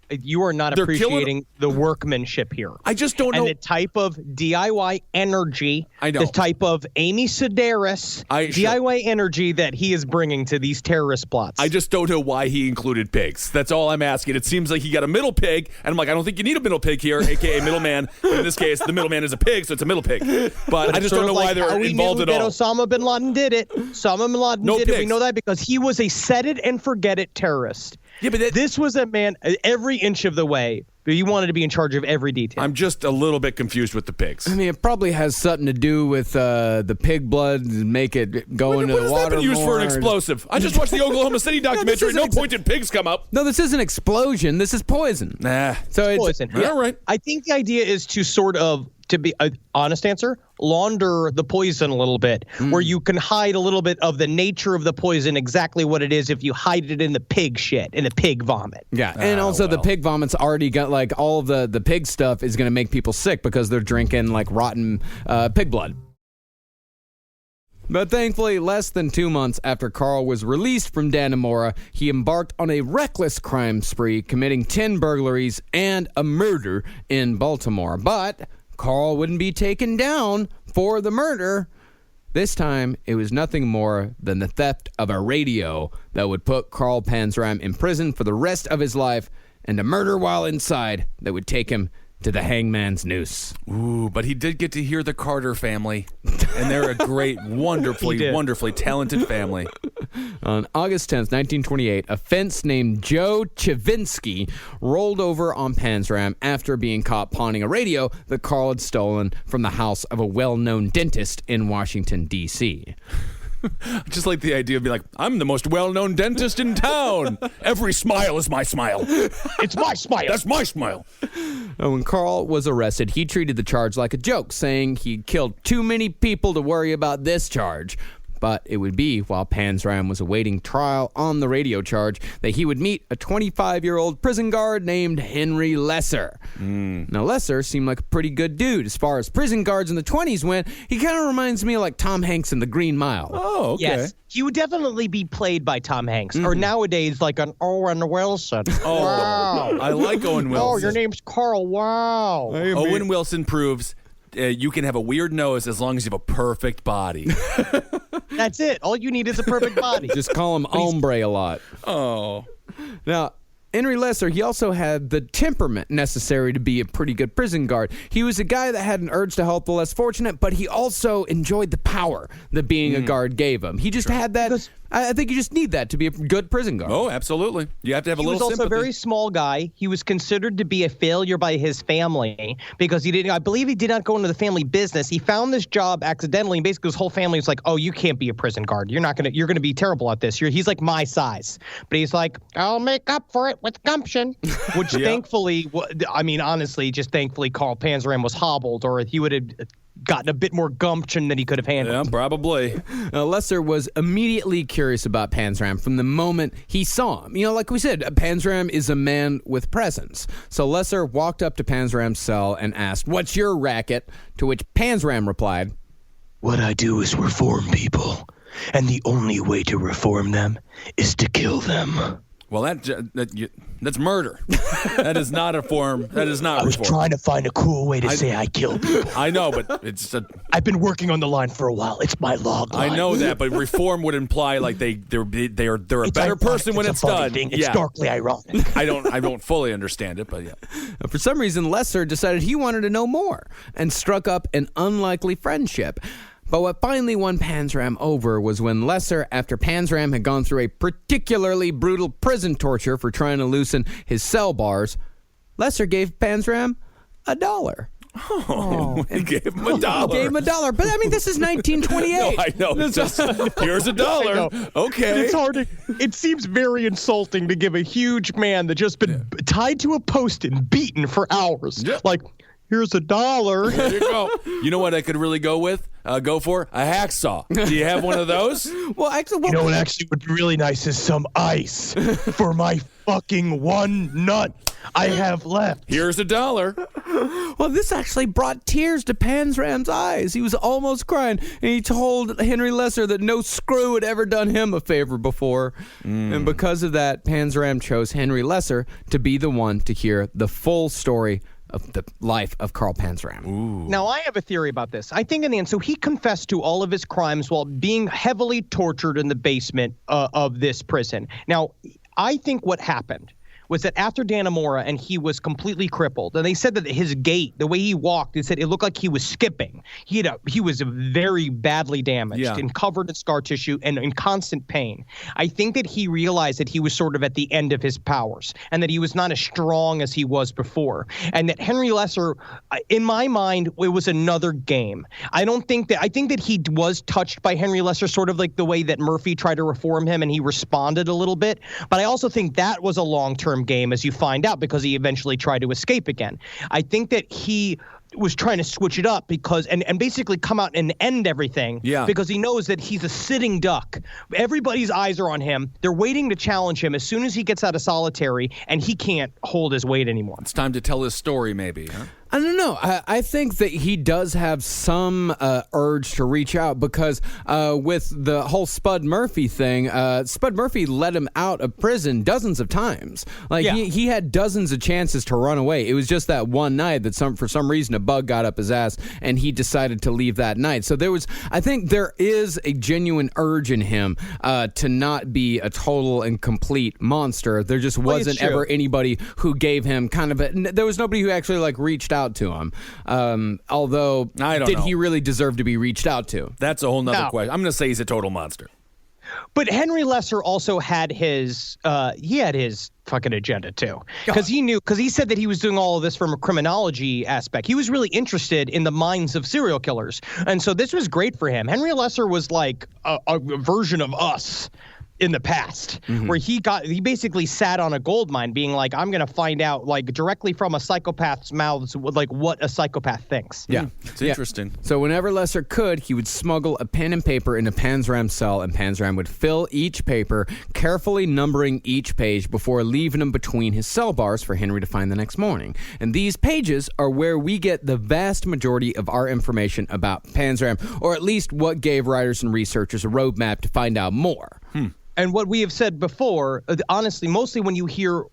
You are not appreciating the workmanship here. I just don't know. And the type of DIY energy, I know. the type of Amy Sedaris DIY energy that he is bringing to these terrorist plots. I just don't know why he included pigs. That's all I'm asking. It seems like he got a middle pig, and I'm like, I don't think you need a middle pig here, a.k.a. middleman. In this case, the middleman is a pig, so it's a middle pig. But I just don't know why they're involved at all. Osama bin Laden did it. Osama bin Laden did it. We know that because he was a set-it-and-forget-it terrorist. Yeah, but this was a man, every inch of the way, He wanted to be in charge of every detail. I'm just a little bit confused with the pigs. I mean, it probably has something to do with the pig blood and make it go into What the has water that been used for an more. explosive? I just watched the Oklahoma City documentary. No point did pigs come up. No, this isn't explosion. This is poison. Nah. So it's Poison. All right. I think the idea is to sort of, to be an honest answer, launder the poison a little bit, where you can hide a little bit of the nature of the poison, exactly what it is, if you hide it in the pig shit, in the pig vomit. Yeah, and also the pig vomit's already got like all of the pig stuff is going to make people sick because they're drinking like rotten pig blood. But thankfully, less than 2 months after Carl was released from Dannemora, he embarked on a reckless crime spree, committing 10 burglaries and a murder in Baltimore. But Carl wouldn't be taken down for the murder. This time, it was nothing more than the theft of a radio that would put Carl Panzram in prison for the rest of his life, and a murder while inside that would take him to the hangman's noose. Ooh, but he did get to hear the Carter family, and they're a great, wonderfully talented family. On August 10th, 1928, a fence named Joe Chavinsky rolled over on Panzram after being caught pawning a radio that Carl had stolen from the house of a well-known dentist in Washington, D.C. Just like the idea of being like, I'm the most well-known dentist in town. Every smile is my smile. It's my smile. That's my smile. When Carl was arrested, he treated the charge like a joke, saying he'd killed too many people to worry about this charge. But it would be while Panzram was awaiting trial on the radio charge that he would meet a 25-year-old prison guard named Henry Lesser. Now, Lesser seemed like a pretty good dude. As far as prison guards in the 20s went, he kind of reminds me of like Tom Hanks in The Green Mile. Oh, okay. Yes. He would definitely be played by Tom Hanks, or nowadays like an Owen Wilson. Oh, Wow. I like Owen Wilson. Oh, your name's Carl. Wow. Owen Wilson proves you can have a weird nose as long as you have a perfect body. That's it. All you need is a perfect body. Just call him Ombre a lot. Oh. Now, Henry Lesser, he also had the temperament necessary to be a pretty good prison guard. He was a guy that had an urge to help the less fortunate, but he also enjoyed the power that being a guard gave him. He just had that. I think you just need that to be a good prison guard. Oh, absolutely. You have to have a He little was also sympathy. a very small guy. He was considered to be a failure by his family because he didn't. I believe he did not go into the family business. He found this job accidentally, and basically his whole family was like, "Oh, you can't be a prison guard. You're gonna be terrible at this. He's like my size." But he's like, "I'll make up for it with gumption," which thankfully, I mean, honestly, just thankfully, Carl Panzram was hobbled, or he would have gotten a bit more gumption than he could have handled. Yeah, probably. Lesser was immediately curious about Panzram from the moment he saw him. You know, like we said, Panzram is a man with presence. So Lesser walked up to Panzram's cell and asked, "What's your racket?" To which Panzram replied, What I do is reform people, and the only way to reform them is to kill them. Well, that's murder. That is not a form. That is not I was reform. trying to find a cool way to say I kill people. I know, but it's I've been working on the line for a while. It's my log line. I know that, but reform would imply like they're a better ironic. person when it's a funny done. thing. It's Yeah. darkly ironic. I don't fully understand it, but yeah. For some reason, Lesser decided he wanted to know more and struck up an unlikely friendship. But what finally won Panzram over was when Lesser, after Panzram had gone through a particularly brutal prison torture for trying to loosen his cell bars, Lesser gave Panzram $1. Oh, he gave him $1. Gave him $1. But I mean, this is 1928. No, I know. It's just, here's $1. Okay. It's hard. It seems very insulting to give a huge man that just been tied to a post and beaten for hours. Yeah. Like, here's $1. There you go. You know what I could really go with? Go for a hacksaw. Do you have one of those? Well, actually, You know what actually would be really nice is some ice for my fucking one nut I have left. Here's $1. well, this actually brought tears to Panzram's eyes. He was almost crying, and he told Henry Lesser that no screw had ever done him a favor before. And because of that, Panzram chose Henry Lesser to be the one to hear the full story of the life of Carl Panzram. Now, I have a theory about this. I think in the end, so he confessed to all of his crimes while being heavily tortured in the basement of this prison. Now, I think what happened was that after Dannemora and he was completely crippled, and they said that his gait, the way he walked, they said it looked like he was skipping. He was very badly damaged and covered in scar tissue and in constant pain. I think that he realized that he was sort of at the end of his powers and that he was not as strong as he was before. And that Henry Lesser, in my mind, it was another game. I think that he was touched by Henry Lesser, sort of like the way that Murphy tried to reform him and he responded a little bit. But I also think that was a long-term game, as you find out, because he eventually tried to escape again. I think that he was trying to switch it up because and basically come out and end everything because he knows that he's a sitting duck. Everybody's eyes are on him. They're waiting to challenge him as soon as he gets out of solitary, and he can't hold his weight anymore. It's time to tell his story, maybe, huh? I don't know. I think that he does have some urge to reach out because with the whole Spud Murphy thing, Spud Murphy let him out of prison dozens of times. He had dozens of chances to run away. It was just that one night that for some reason a bug got up his ass and he decided to leave that night. So I think there is a genuine urge in him to not be a total and complete monster. There just wasn't ever anybody who gave him there was nobody who actually reached out to him. Although, I don't know. He really deserve to be reached out to? That's a whole nother question. I'm going to say he's a total monster. But Henry Lesser also had his fucking agenda too, because he said that he was doing all of this from a criminology aspect. He was really interested in the minds of serial killers, and so this was great for him. Henry Lesser was like a version of us in the past, where he basically sat on a gold mine being like, I'm going to find out directly from a psychopath's mouths what a psychopath thinks. Yeah. It's interesting. So whenever Lesser could, he would smuggle a pen and paper into Panzram's cell, and Panzram would fill each paper, carefully numbering each page before leaving them between his cell bars for Henry to find the next morning. And these pages are where we get the vast majority of our information about Panzram, or at least what gave writers and researchers a roadmap to find out more. And what we have said before, honestly, mostly when you hear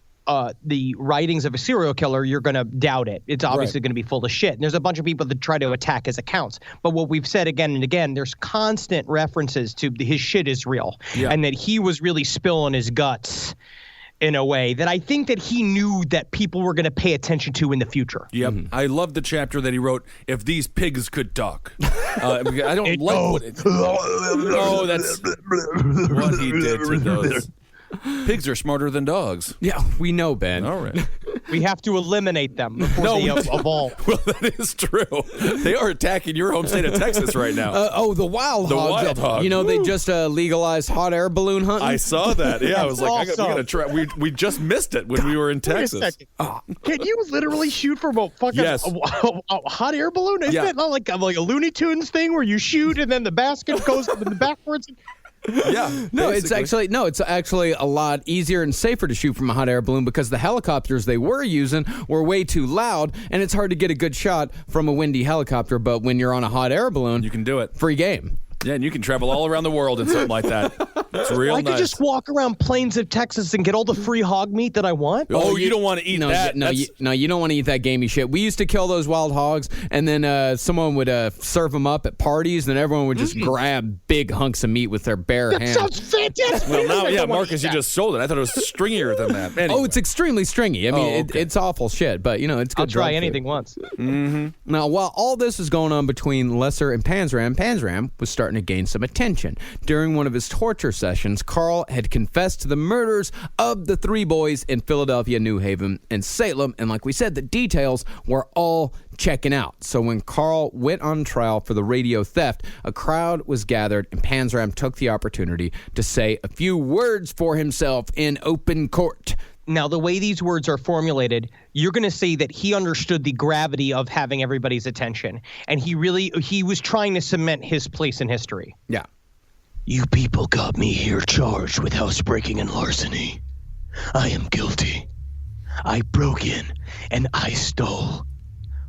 the writings of a serial killer, you're going to doubt it. It's obviously going to be full of shit. And there's a bunch of people that try to attack his accounts. But what we've said again and again, there's constant references to his shit is real. And that he was really spilling his guts in a way that I think that he knew that people were going to pay attention to in the future. Yep. I love the chapter that he wrote, If These Pigs Could Talk. I don't that's what he did to those. Pigs are smarter than dogs. Yeah, we know, Ben. All right. We have to eliminate them before they evolve. Well, that is true. They are attacking your home state of Texas right now. The wild the hogs. Wild hog. They just legalized hot air balloon hunting. I saw that. Yeah, I was like, we got to try. We just missed it when we were in Texas. Wait a second. Can you literally shoot from a fucking a hot air balloon? Isn't it not like a Looney Tunes thing where you shoot and then the basket goes backwards? Yeah. No, it's actually a lot easier and safer to shoot from a hot air balloon because the helicopters they were using were way too loud, and it's hard to get a good shot from a windy helicopter. But when you're on a hot air balloon, you can do it. Free game. Yeah, and you can travel all around the world in something like that. It's real nice. I could just walk around plains of Texas and get all the free hog meat that I want. Oh, you don't want to eat that. You don't want to eat that gamey shit. We used to kill those wild hogs, and then someone would serve them up at parties, and then everyone would just grab big hunks of meat with their bare hands. That sounds fantastic. Well, now, Marcus, you just sold it. I thought it was stringier than that. Anyway. Oh, it's extremely stringy. I mean, it's awful shit, but, it's good. I'll try anything once. Mm-hmm. Now, while all this is going on between Lesser and Panzram was starting to gain some attention. During one of his torture sessions, Carl had confessed to the murders of the three boys in Philadelphia, New Haven, and Salem, and like we said, the details were all checking out. So when Carl went on trial for the radio theft, a crowd was gathered, and Panzram took the opportunity to say a few words for himself in open court. Now, the way these words are formulated, you're going to say that he understood the gravity of having everybody's attention, and he was trying to cement his place in history. Yeah. You people got me here charged with housebreaking and larceny. I am guilty. I broke in and I stole.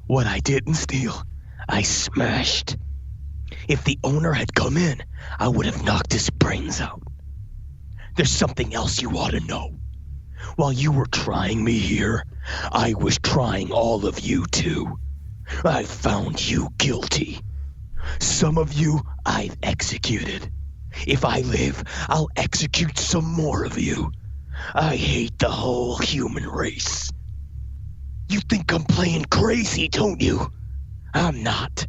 What I didn't steal, I smashed. If the owner had come in, I would have knocked his brains out. There's something else you ought to know. While you were trying me here, I was trying all of you too. I found you guilty. Some of you I've executed. If I live, I'll execute some more of you. I hate the whole human race. You think I'm playing crazy, don't you? I'm not.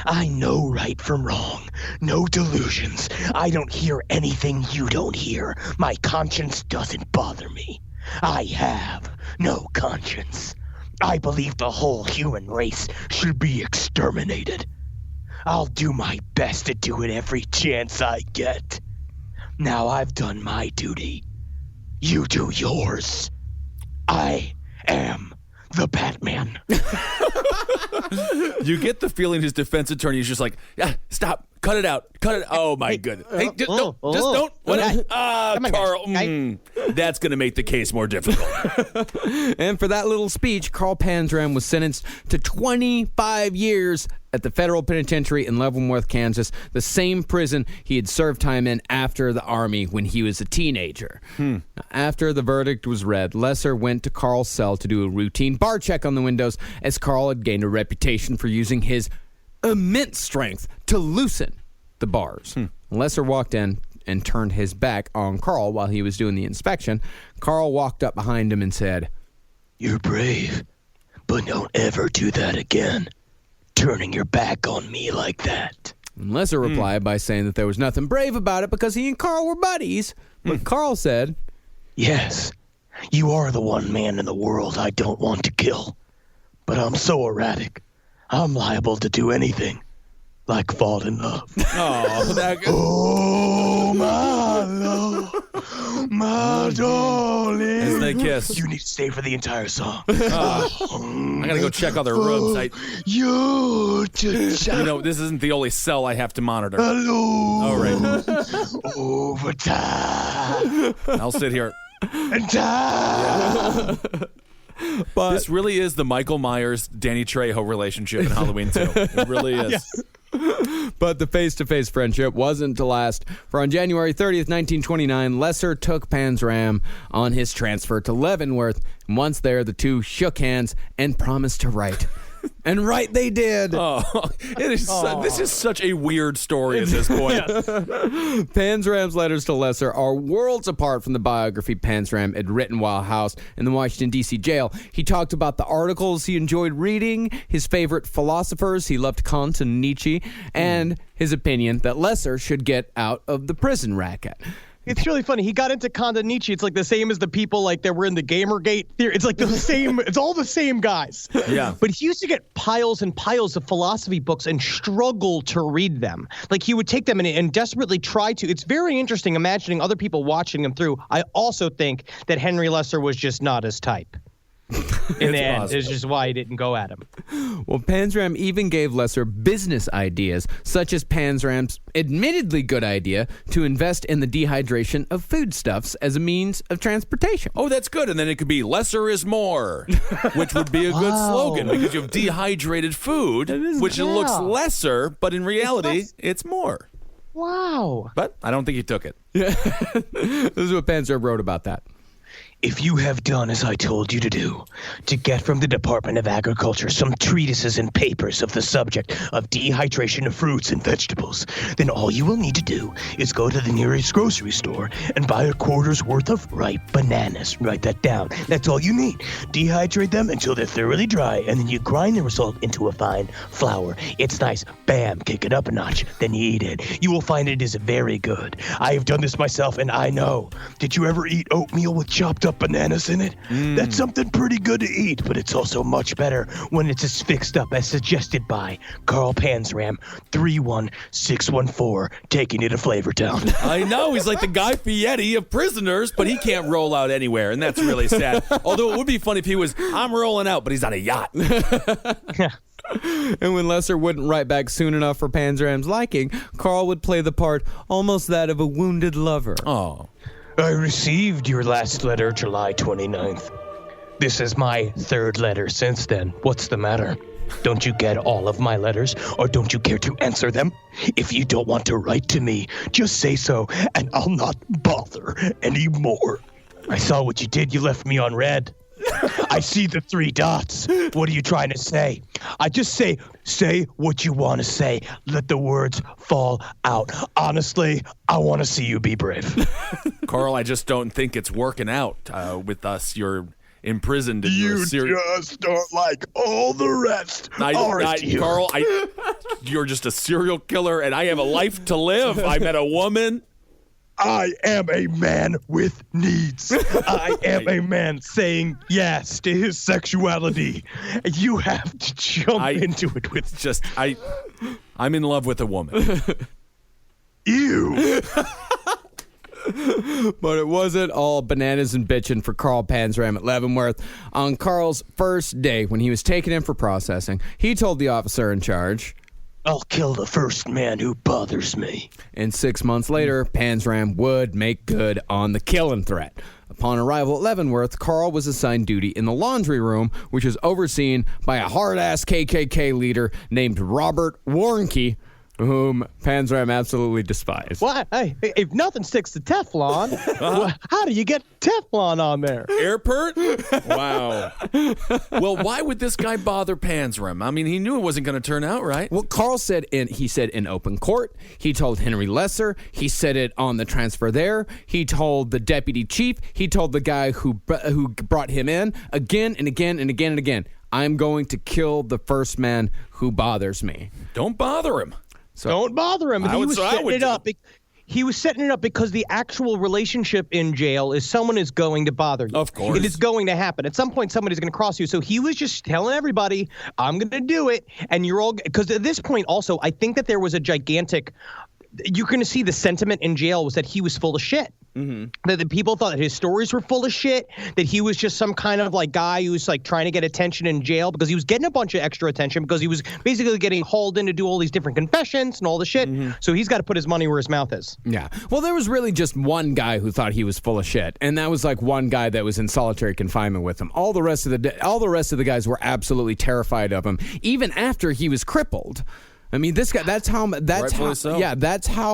I know right from wrong. No delusions. I don't hear anything you don't hear. My conscience doesn't bother me. I have no conscience. I believe the whole human race should be exterminated. I'll do my best to do it every chance I get. Now I've done my duty. You do yours. I am the Batman. You get the feeling his defense attorney is just like, stop, cut it out. Oh, my goodness. Hey, just don't. Carl. That's going to make the case more difficult. And for that little speech, Carl Panzram was sentenced to 25 years at the federal penitentiary in Leavenworth, Kansas, the same prison he had served time in after the Army when he was a teenager. After the verdict was read, Lesser went to Carl's cell to do a routine bar check on the windows, as Carl had gained a reputation for using his immense strength to loosen the bars. Lesser walked in and turned his back on Carl while he was doing the inspection. Carl walked up behind him and said, You're brave, but don't ever do that again. Turning your back on me like that. And Lesser replied by saying that there was nothing brave about it because he and Carl were buddies. But Carl said, Yes, you are the one man in the world I don't want to kill. But I'm so erratic, I'm liable to do anything. Like fall in love. Oh, my love, my darling. As they kiss. You need to stay for the entire song. I got to go check other rooms. You this isn't the only cell I have to monitor. Hello. All right. Overtime. I'll sit here. And time. but This really is the Michael Myers, Danny Trejo relationship in Halloween 2. It really is. Yes. But the face-to-face friendship wasn't to last, for on January 30th, 1929, Lesser took Panzram on his transfer to Leavenworth, and once there, the two shook hands and promised to write. And write they did. This is such a weird story at this point. Panzram's letters to Lesser are worlds apart from the biography Panzram had written while housed in the Washington, D.C. jail. He talked about the articles he enjoyed reading, his favorite philosophers, he loved Kant and Nietzsche, and his opinion that Lesser should get out of the prison racket. It's really funny. He got into Kant and Nietzsche. It's like the same as the people like that were in the Gamergate theory. It's like the same. It's all the same guys. Yeah. But he used to get piles and piles of philosophy books and struggle to read them. Like he would take them and desperately try to. It's very interesting imagining other people watching him through. I also think that Henry Lesser was just not his type. In the end, it's just why he didn't go at him. Well, Panzram even gave Lesser business ideas, such as Panzram's admittedly good idea to invest in the dehydration of foodstuffs as a means of transportation. Oh, that's good. And then it could be lesser is more, which would be a good slogan because you have dehydrated food, which it looks lesser, but in reality, it's more. Wow. But I don't think he took it. This is what Panzram wrote about that. If you have done as I told you to do, to get from the Department of Agriculture some treatises and papers of the subject of dehydration of fruits and vegetables, then all you will need to do is go to the nearest grocery store and buy a quarter's worth of ripe bananas. Write that down. That's all you need. Dehydrate them until they're thoroughly dry, and then you grind the result into a fine flour. It's nice. Bam, kick it up a notch. Then you eat it. You will find it is very good. I have done this myself, and I know. Did you ever eat oatmeal with chopped up bananas in it? That's something pretty good to eat, but it's also much better when it's as fixed up as suggested by Carl Panzram, 31614, taking you to Flavortown. I know. He's like the Guy Fieri of prisoners, but he can't roll out anywhere, and that's really sad. Although it would be funny if he was, I'm rolling out, but he's on a yacht. And when Lesser wouldn't write back soon enough for Panzram's liking, Carl would play the part almost that of a wounded lover. Oh. I received your last letter July 29th. This is my third letter since then. What's the matter? Don't you get all of my letters, or don't you care to answer them? If you don't want to write to me, just say so, and I'll not bother anymore. I saw what you did. You left me on red. I see the 3 dots. What are you trying to say? I just say what you want to say. Let the words fall out. Honestly, I want to see you be brave. Carl, I just don't think it's working out with us. You're imprisoned in your just don't like all the rest. Carl, you're just a serial killer, and I have a life to live. I met a woman. I am a man with needs. I am a man saying yes to his sexuality. You have to jump into it with just I'm in love with a woman. you. But it wasn't all bananas and bitching for Carl Panzram at Leavenworth. On Carl's first day, when he was taken in for processing, he told the officer in charge, I'll kill the first man who bothers me. And 6 months later, Panzram would make good on the killing threat. Upon arrival at Leavenworth, Carl was assigned duty in the laundry room, which was overseen by a hard-ass KKK leader named Robert Warnke, whom Panzram absolutely despised. Well, hey, if nothing sticks to Teflon, well, how do you get Teflon on there? Airport? Wow. Well, why would this guy bother Panzram? I mean, he knew it wasn't going to turn out right. Well, Carl said in open court. He told Henry Lesser. He said it on the transfer there. He told the deputy chief. He told the guy who brought him in again and again and again and again. I'm going to kill the first man who bothers me. Don't bother him. So, don't bother him. He was setting it up because the actual relationship in jail is someone is going to bother you. Of course. It is going to happen. At some point, somebody's going to cross you. So he was just telling everybody, I'm going to do it. And you're all – because at this point also, I think that there was a gigantic – you're going to see the sentiment in jail was that he was full of shit. Mm-hmm. That the people thought that his stories were full of shit, that he was just some kind of like guy who was like trying to get attention in jail because he was getting a bunch of extra attention because he was basically getting hauled in to do all these different confessions and all the shit. Mm-hmm. So he's got to put his money where his mouth is. Yeah. Well, there was really just one guy who thought he was full of shit, and that was like one guy that was in solitary confinement with him. All the rest of the guys were absolutely terrified of him, even after he was crippled. I mean, this guy, that's how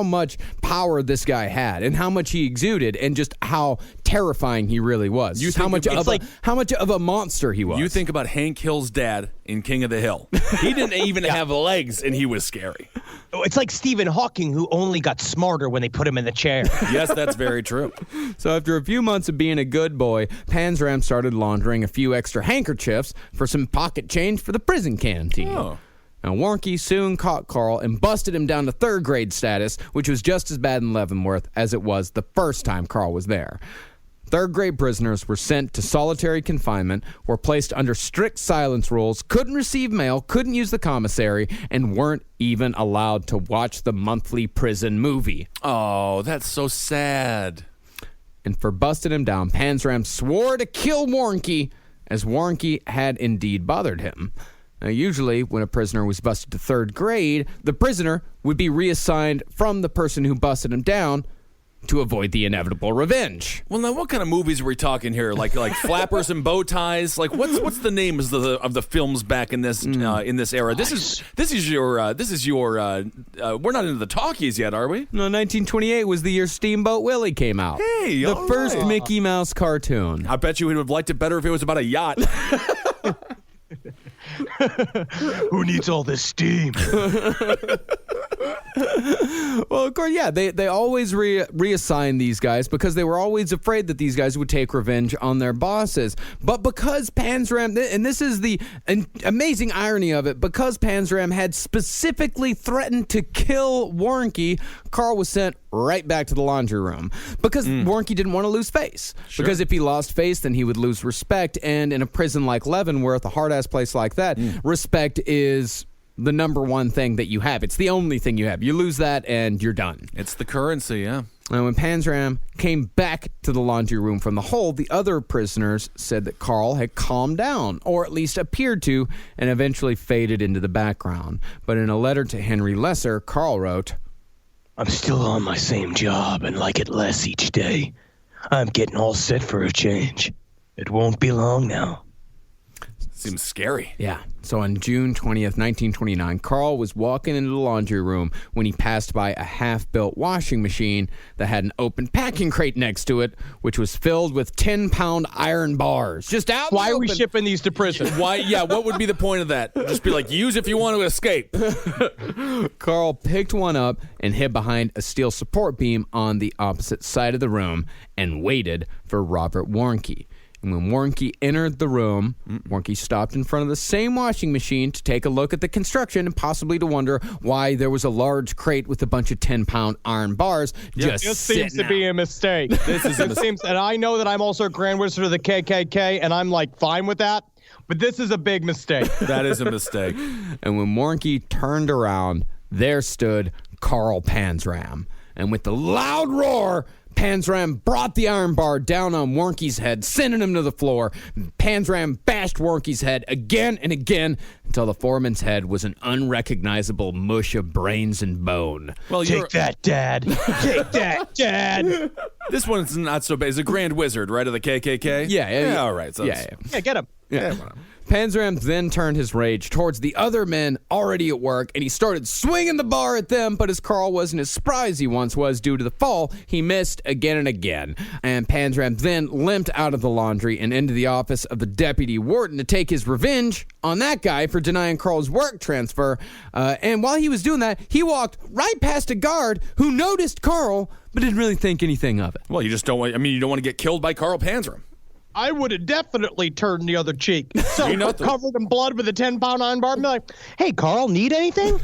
much power this guy had and how much he exuded and just how terrifying he really was. How much of a monster he was. You think about Hank Hill's dad in King of the Hill. He didn't even have legs and he was scary. It's like Stephen Hawking, who only got smarter when they put him in the chair. Yes, that's very true. So after a few months of being a good boy, Panzram started laundering a few extra handkerchiefs for some pocket change for the prison canteen. Oh. Now, Warnke soon caught Carl and busted him down to third grade status, which was just as bad in Leavenworth as it was the first time Carl was there. Third grade prisoners were sent to solitary confinement, were placed under strict silence rules, couldn't receive mail, couldn't use the commissary, and weren't even allowed to watch the monthly prison movie. Oh, that's so sad. And for busting him down, Panzram swore to kill Warnke, as Warnke had indeed bothered him. Now, usually, when a prisoner was busted to third grade, the prisoner would be reassigned from the person who busted him down to avoid the inevitable revenge. Well, now, what kind of movies are we talking here? Like Flappers and Bow Ties? Like, what's the name of the films back in this era? This is your. We're not into the talkies yet, are we? No, 1928 was the year Steamboat Willie came out. Hey, the first Mickey Mouse cartoon. I bet you would have liked it better if it was about a yacht. Who needs all this steam? Well, of course, yeah, they always reassign these guys because they were always afraid that these guys would take revenge on their bosses. But because Panzram, and this is the amazing irony of it, because Panzram had specifically threatened to kill Warnke, Carl was sent right back to the laundry room because Warnke didn't want to lose face. Sure. Because if he lost face, then he would lose respect. And in a prison like Leavenworth, a hard-ass place like that, respect is the number one thing that you have. It's the only thing you have. You lose that and you're done. It's the currency, yeah. And when Panzram came back to the laundry room from the hold, the other prisoners said that Carl had calmed down, or at least appeared to, and eventually faded into the background. But in a letter to Henry Lesser, Carl wrote, I'm still on my same job and like it less each day. I'm getting all set for a change. It won't be long now. Seems scary. Yeah. So on June 20th, 1929, Carl was walking into the laundry room when he passed by a half-built washing machine that had an open packing crate next to it, which was filled with 10-pound iron bars. Just out in Why the are we open. shipping these to prison? Why? Yeah, what would be the point of that? Just be like, use if you want to escape. Carl picked one up and hid behind a steel support beam on the opposite side of the room and waited for Robert Warnke. And when Warnke entered the room, Warnke stopped in front of the same washing machine to take a look at the construction and possibly to wonder why there was a large crate with a bunch of 10-pound iron bars just This sitting seems to be a mistake. And I know that I'm also a Grand Wizard of the KKK, and I'm like fine with that. But this is a big mistake. That is a mistake. And when Warnke turned around, there stood Carl Panzram. And with the loud roar, Panzram brought the iron bar down on Warnke's head, sending him to the floor. Panzram bashed Warnke's head again and again until the foreman's head was an unrecognizable mush of brains and bone. Well, Take that, Dad. Take that, Dad. This one's not so bad. He's a Grand Wizard, right, of the KKK? Yeah. All right. So Yeah. Yeah, get him. Yeah. Panzram then turned his rage towards the other men already at work, and he started swinging the bar at them, but as Carl wasn't as spry as he once was due to the fall, he missed again and again. And Panzram then limped out of the laundry and into the office of the deputy warden to take his revenge on that guy for denying Carl's work transfer. And while he was doing that, he walked right past a guard who noticed Carl, but didn't really think anything of it. Well, you just don't want. I mean, you don't want to get killed by Carl Panzram. I would have definitely turned the other cheek. So You know covered in blood with a 10-pound iron bar and be like, hey, Carl, need anything?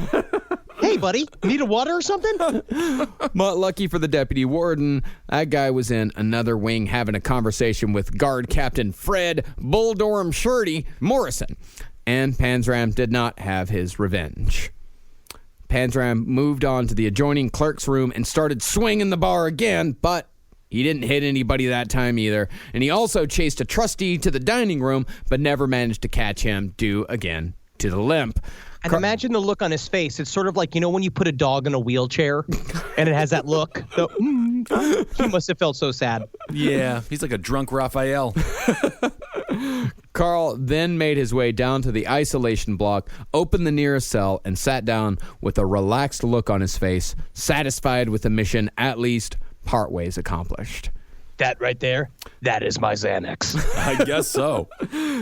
Hey, buddy, need a water or something? But lucky for the deputy warden, that guy was in another wing having a conversation with guard captain Fred Bulldorm Shirty Morrison. And Panzram did not have his revenge. Panzram moved on to the adjoining clerk's room and started swinging the bar again, but he didn't hit anybody that time either. And he also chased a trustee to the dining room, but never managed to catch him due again to the limp. And imagine the look on his face. It's sort of like, you know, when you put a dog in a wheelchair and it has that look. He must have felt so sad. Yeah, he's like a drunk Raphael. Carl then made his way down to the isolation block, opened the nearest cell, and sat down with a relaxed look on his face, satisfied with the mission at least part ways accomplished. That right there, that is my Xanax. I guess so.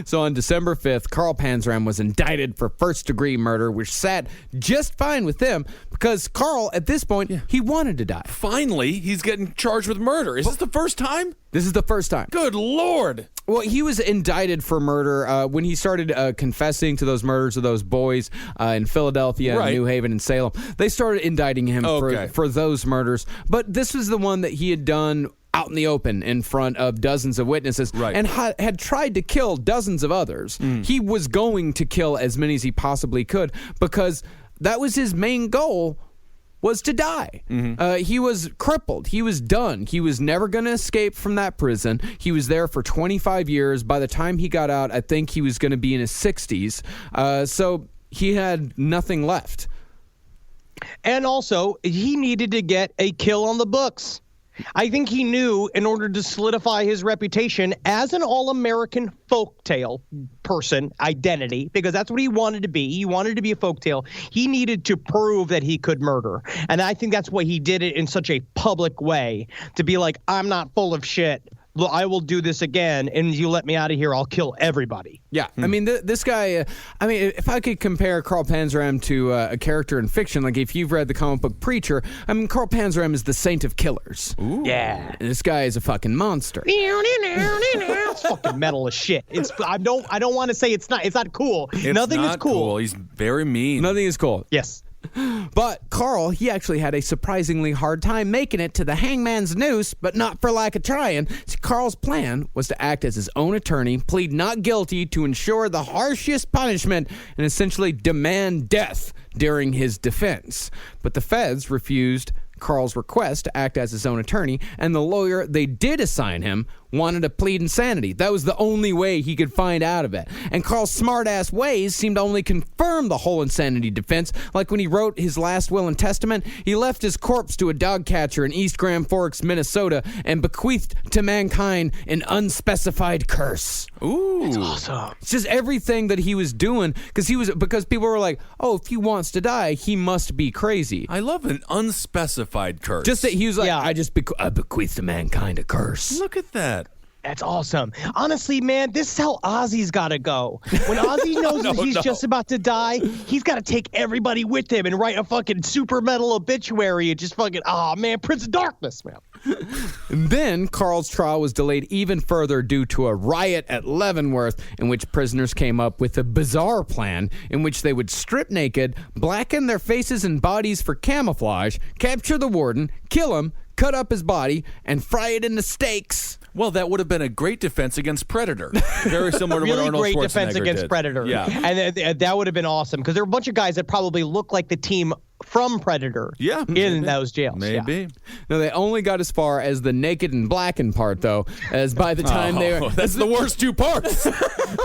So on December 5th, Carl Panzram was indicted for first-degree murder, which sat just fine with them because Carl, at this point, he wanted to die. Finally, he's getting charged with murder. Is this the first time? This is the first time. Good Lord. Well, he was indicted for murder when he started confessing to those murders of those boys in Philadelphia, Right. and New Haven, and Salem. They started indicting him Okay. for those murders. But this was the one that he had done out in the open in front of dozens of witnesses, Right. and had tried to kill dozens of others. He was going to kill as many as he possibly could because that was his main goal, was to die. He was crippled. He was done. He was never going to escape from that prison. He was there for 25 years. By the time he got out, I think he was going to be in his 60s. So he had nothing left. And also, he needed to get a kill on the books. I think he knew in order to solidify his reputation as an all-American folktale person identity, because that's what he wanted to be. He wanted to be a folktale. He needed to prove that he could murder. And I think that's why he did it in such a public way, to be like, I'm not full of shit. Look, I will do this again, and you let me out of here, I'll kill everybody. Yeah, I mean, this guy, if I could compare Carl Panzram to a character in fiction, like if you've read the comic book Preacher, I mean, Carl Panzram is the saint of killers. Ooh. Yeah. And this guy is a fucking monster. It's fucking metal as shit. I don't want to say it's not cool. Nothing is cool. He's very mean. Nothing is cool. Yes. But Carl, he actually had a surprisingly hard time making it to the hangman's noose, but not for lack of trying. See, Carl's plan was to act as his own attorney, plead not guilty to ensure the harshest punishment, and essentially demand death during his defense. But the feds refused Carl's request to act as his own attorney, and the lawyer they did assign him wanted to plead insanity. That was the only way he could find out of it. And Carl's smart-ass ways seemed to only confirm the whole insanity defense. Like when he wrote his last will and testament, he left his corpse to a dog catcher in East Grand Forks, Minnesota, and bequeathed to mankind an unspecified curse. Ooh. That's awesome. It's just everything that he was doing because people were like, oh, if he wants to die, he must be crazy. I love an unspecified curse. Just that he was like, Yeah. I bequeath to mankind a curse. Look at that. That's awesome. Honestly, man, this is how Ozzy's got to go. When Ozzy knows that he's just about to die, he's got to take everybody with him and write a fucking super metal obituary and just fucking, Prince of Darkness, man. And then Carl's trial was delayed even further due to a riot at Leavenworth, in which prisoners came up with a bizarre plan in which they would strip naked, blacken their faces and bodies for camouflage, capture the warden, kill him, cut up his body, and fry it into steaks. Well, that would have been a great defense against Predator. Very similar to Really what Arnold great Schwarzenegger defense against did. Predator. Yeah. And that would have been awesome because there were a bunch of guys that probably look like the team from Predator Yeah, in maybe. those jails. Maybe. Yeah. No, they only got as far as the naked and blackened part, though, as by the time they were... That's the worst two parts.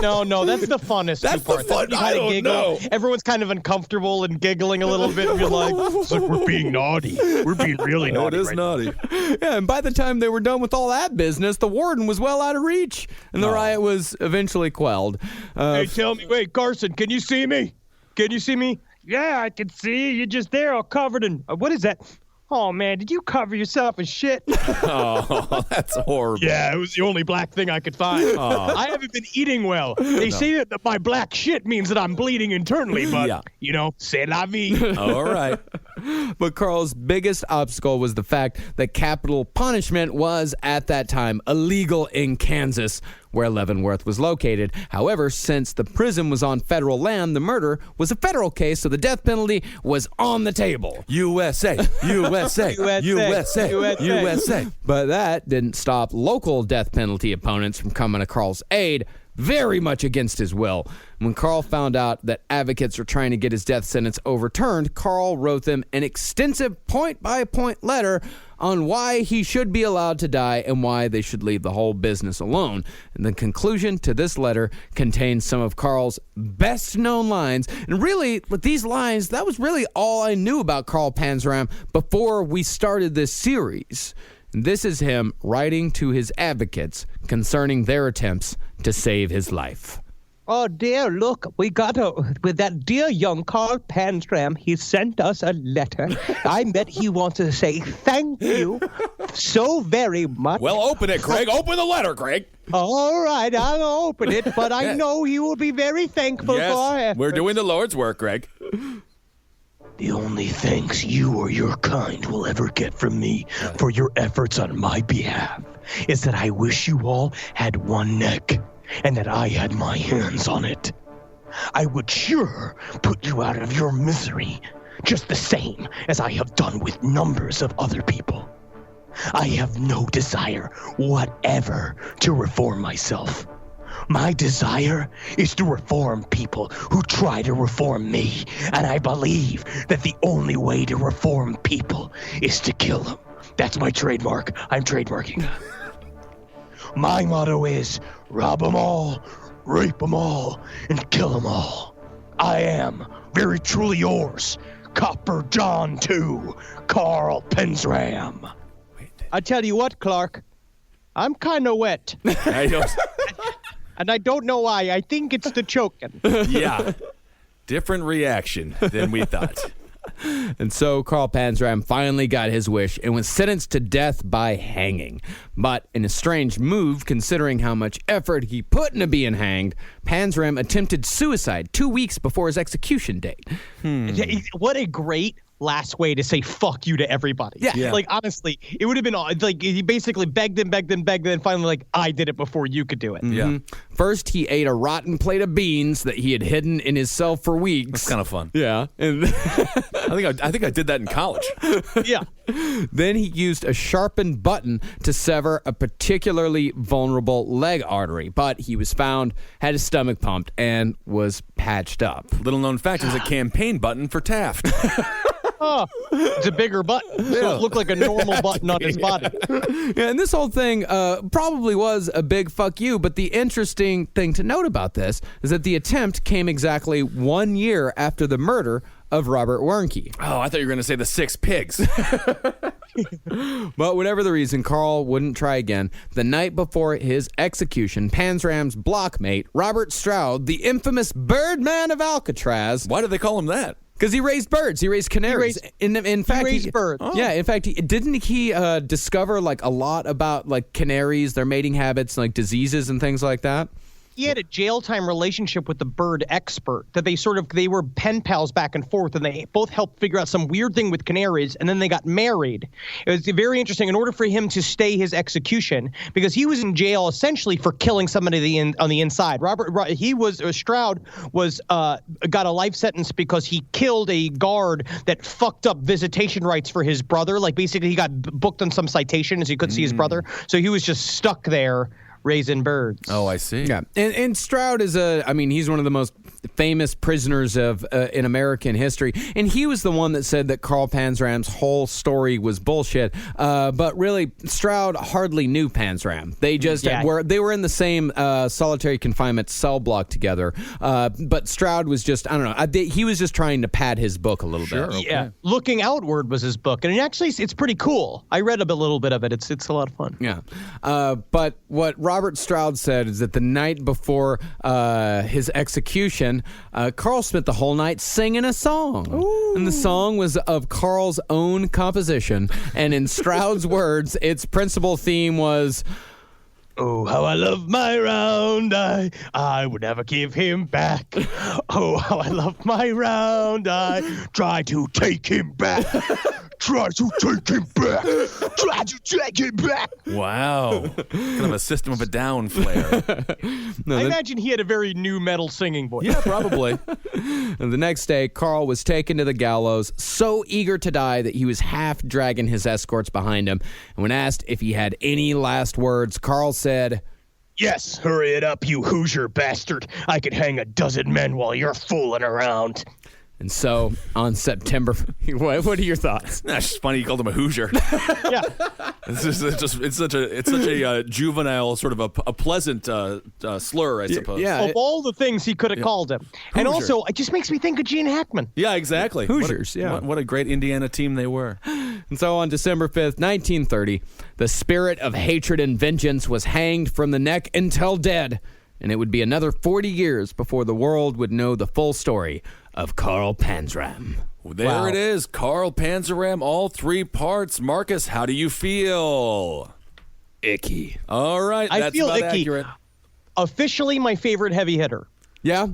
No, that's the funnest That's two the parts. fun- You I kinda don't giggle. know. Everyone's kind of uncomfortable and giggling a little bit. And you're like, It's like we're being naughty. We're being really No, it naughty. is right now. naughty. Yeah, and by the time they were done with all that business, the warden was well out of reach, and the riot was eventually quelled. Hey, tell me, wait, Carson, can you see me? Can you see me? Yeah, I can see you. You're just there all covered in, what is that? Oh, man, did you cover yourself in shit? Oh, that's horrible. Yeah, it was the only black thing I could find. I haven't been eating well. They say that my black shit means that I'm bleeding internally, but, Yeah. c'est la vie. All right. But Carl's biggest obstacle was the fact that capital punishment was, at that time, illegal in Kansas, where Leavenworth was located. However, since the prison was on federal land, the murder was a federal case, so the death penalty was on the table. USA, USA, USA, USA. USA. But that didn't stop local death penalty opponents from coming to Carl's aid, very much against his will. When Carl found out that advocates were trying to get his death sentence overturned, Carl wrote them an extensive point-by-point letter on why he should be allowed to die and why they should leave the whole business alone. And the conclusion to this letter contains some of Carl's best-known lines. And really, with these lines, that was really all I knew about Carl Panzram before we started this series. And this is him writing to his advocates concerning their attempts to save his life. oh, dear, look, with that dear young Carl Panzram, he sent us a letter. I bet he wants to say thank you so very much. Well, open it, Craig. Open the letter, Craig. All right, I'll open it, but I know he will be very thankful for our Yes, efforts. we're doing the Lord's work, Greg. The only thanks you or your kind will ever get from me for your efforts on my behalf is that I wish you all had one neck and that I had my hands on it. I would sure put you out of your misery just the same as I have done with numbers of other people. I have no desire whatever to reform myself. My desire is to reform people who try to reform me, and I believe that the only way to reform people is to kill them. That's my trademark. I'm trademarking. My motto is rob them all, rape them all, and kill them all. I am very truly yours, Copper John II, Carl Panzram. I tell you what, Clark, I'm kind of wet, I don't- and I don't know why. I think it's the choking. yeah. Different reaction than we thought. And so Carl Panzram finally got his wish and was sentenced to death by hanging. But in a strange move, considering how much effort he put into being hanged, Panzram attempted suicide 2 weeks before his execution date. What a great last way to say fuck you to everybody. Yeah. Like, honestly, it would have been like he basically begged him, and finally, like, I did it before you could do it. Yeah. First, he ate a rotten plate of beans that he had hidden in his cell for weeks. It's kind of fun. Yeah. And I think I did that in college. Yeah. then he used a sharpened button to sever a particularly vulnerable leg artery. But he was found, had his stomach pumped, and was patched up. Little known fact, it was a campaign button for Taft. Oh, it's a bigger button, so it looked like a normal button on his body. Yeah, and this whole thing probably was a big fuck you, but the interesting thing to note about this is that the attempt came exactly 1 year after the murder of Robert Warnke. Oh, I thought you were going to say the 6 pigs. But whatever the reason, Carl wouldn't try again. The night before his execution, Panzram's blockmate, Robert Stroud, the infamous Birdman of Alcatraz. Why do they call him that? Because he raised birds. He raised canaries. In fact, he raised birds. Oh. Yeah, in fact, didn't he discover like a lot about like canaries, their mating habits, like diseases and things like that? He had a jail time relationship with the bird expert that they were pen pals back and forth, and they both helped figure out some weird thing with canaries, and then they got married. It was very interesting. In order for him to stay his execution, because he was in jail essentially for killing somebody on the inside. Stroud was got a life sentence because he killed a guard that fucked up visitation rights for his brother. Like basically he got booked on some citation as he couldn't see his brother, so he was just stuck there raising birds. Oh, I see. Yeah, and Stroud is he's one of the most famous prisoners of in American history, and he was the one that said that Carl Panzram's whole story was bullshit. But really, Stroud hardly knew Panzram. They just were in the same solitary confinement cell block together. But Stroud was just, I don't know, he was just trying to pad his book a little bit. Okay. Yeah, Looking Outward was his book, and it's pretty cool. I read a little bit of it. It's a lot of fun. Yeah, but what Robert Stroud said is that the night before his execution, Carl spent the whole night singing a song. Ooh. And the song was of Carl's own composition. And in Stroud's words, its principal theme was, "Oh, how I love my round eye. I would never give him back. Oh, how I love my round eye. Try to take him back. Try to take him back. Try to take him back." Wow. Kind of a System of a Down flair. I imagine he had a very new metal singing voice. Yeah, probably. And the next day, Carl was taken to the gallows, so eager to die that he was half dragging his escorts behind him. And when asked if he had any last words, Carl said, "Yes, hurry it up, you Hoosier bastard. I could hang a dozen men while you're fooling around." and so on September, what are your thoughts? That's just funny. You called him a Hoosier. Yeah. It's such a juvenile sort of a pleasant slur, I suppose. Yeah. Of all the things he could have called him. And Hoosier. also, it just makes me think of Gene Hackman. Yeah, exactly. Hoosiers, yeah. What a great Indiana team they were. And so on December 5th, 1930, the spirit of hatred and vengeance was hanged from the neck until dead. And it would be another 40 years before the world would know the full story of Carl Panzram. There it is. Carl Panzram, all 3 parts. Marcus, how do you feel? Icky. All right. I That's feel about icky. accurate. Officially my favorite heavy hitter. Yeah?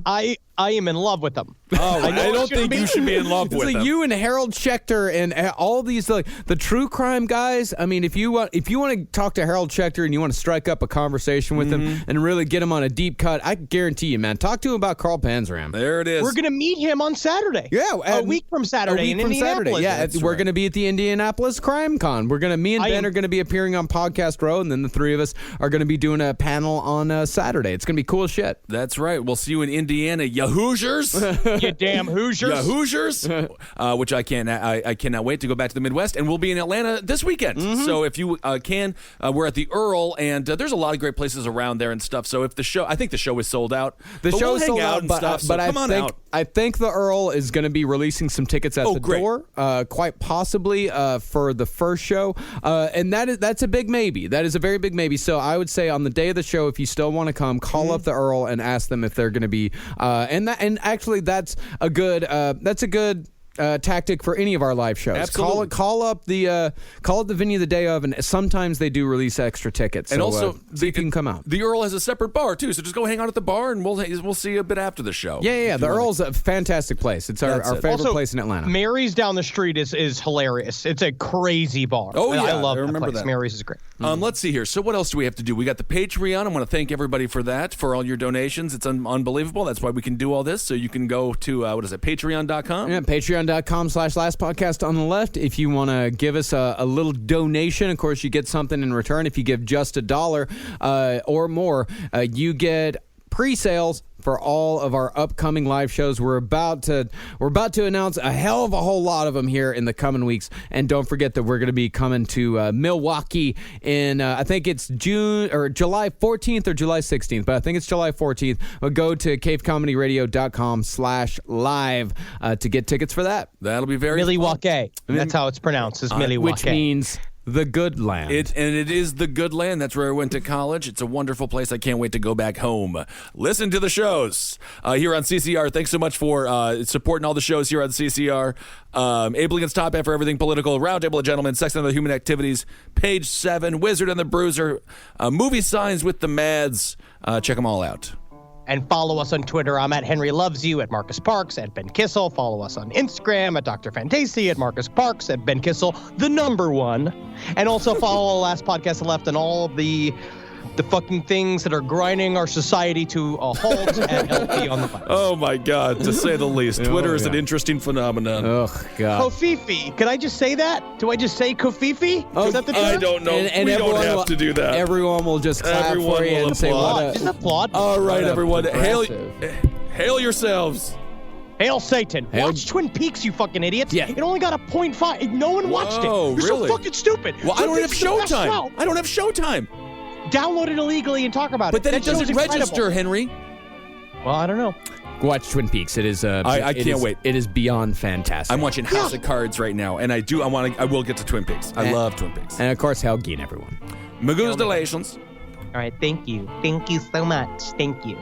I am in love with him. Oh, I know don't it shouldn't think you should be in love It's with like him. you and Harold Schechter and all these like the true crime guys. I mean, if you want to talk to Harold Schechter and you want to strike up a conversation with him and really get him on a deep cut, I guarantee you, man, talk to him about Carl Panzram. There it is. We're going to meet him on Saturday. Yeah, a week from Saturday in Indianapolis. Yeah, we're going to be at the Indianapolis Crime Con. Me and Ben are going to be appearing on Podcast Row, and then the 3 of us are going to be doing a panel on Saturday. It's going to be cool shit. That's right. We'll see you in Indiana, ya Hoosiers. You damn Hoosiers. Ya Hoosiers. Which I cannot wait to go back to the Midwest, and we'll be in Atlanta this weekend. So if you can, we're at the Earl, and there's a lot of great places around there and stuff. So if I think the show is sold out. The but show's we'll sold hang out, and but, stuff, so but come on out. I think the Earl is going to be releasing some tickets at the great. door, quite possibly for the first show, and that's a big maybe. That is a very big maybe. So I would say on the day of the show, if you still want to come, call up the Earl and ask them if they're going to be. And actually, that's a good tactic for any of our live shows. Absolutely. Call up the venue the day of, and sometimes they do release extra tickets. And so, also, see if you can come out. The Earl has a separate bar too, so just go hang out at the bar, and we'll see you a bit after the show. Yeah. The Earl's a fantastic place. It's our favorite Also, place in Atlanta. Mary's down the street is hilarious. It's a crazy bar. Oh, And yeah, I love I remember place. that. Mary's is great. Let's see here. So what else do we have to do? We got the Patreon. I want to thank everybody for that, for all your donations. It's unbelievable. That's why we can do all this. So you can go to, patreon.com? Yeah, patreon.com/lastpodcast on the left. If you want to give us a little donation, of course, you get something in return. If you give just $1 or more, you get pre-sales for all of our upcoming live shows. We're about to announce a hell of a whole lot of them here in the coming weeks. And don't forget that we're going to be coming to Milwaukee in I think it's July 14th or July 16th, but I think it's July 14th. But go to cavecomedyradio.com/live to get tickets for that. That'll be very Milwaukee. That's how it's pronounced. Is Milwaukee, which means the good land. It is the good land. That's where I went to college. It's a wonderful place. I can't wait to go back home. Listen to the shows here on CCR. Thanks so much for supporting all the shows here on CCR. Able Against Top Hat for everything political. Roundtable of Gentlemen. Sex and Other Human Activities. Page 7. Wizard and the Bruiser. Movie Signs with the Mads. Check them all out. And follow us on Twitter. I'm at Henry Loves You, at Marcus Parks, at Ben Kissel. Follow us on Instagram at Dr. Fantasy, at Marcus Parks, at Ben Kissel, the number one. And also follow Last Podcast Left and all of the fucking things that are grinding our society to a halt at LP on the Bike. Oh my God, to say the least. Twitter is an interesting phenomenon. Oh, God. Kofifi. Can I just say that? Do I just say Kofifi? Is that the term? I don't know. And we don't have to do that. Everyone will just clap Everyone for you will and say applaud. what a... Just applaud. All right, everyone. progressive. Hail yourselves. Hail Satan. Hail- Watch Twin Peaks, you fucking idiots. Yeah. It only got a 0.5. No one watched it. Whoa, You're really? so fucking stupid. Well, I Twin don't have Peaks is the best Showtime. show. I don't have Showtime. Download it illegally and talk about But it. then That it show doesn't is incredible. register, Henry. Well, I don't know. Watch Twin Peaks. It is. I can't wait. It is beyond fantastic. I'm watching House of Cards right now, and I will get to Twin Peaks. I love Twin Peaks. And of course, Helgeen, everyone. Magoo's Delations. All right, thank you. Thank you so much. Thank you.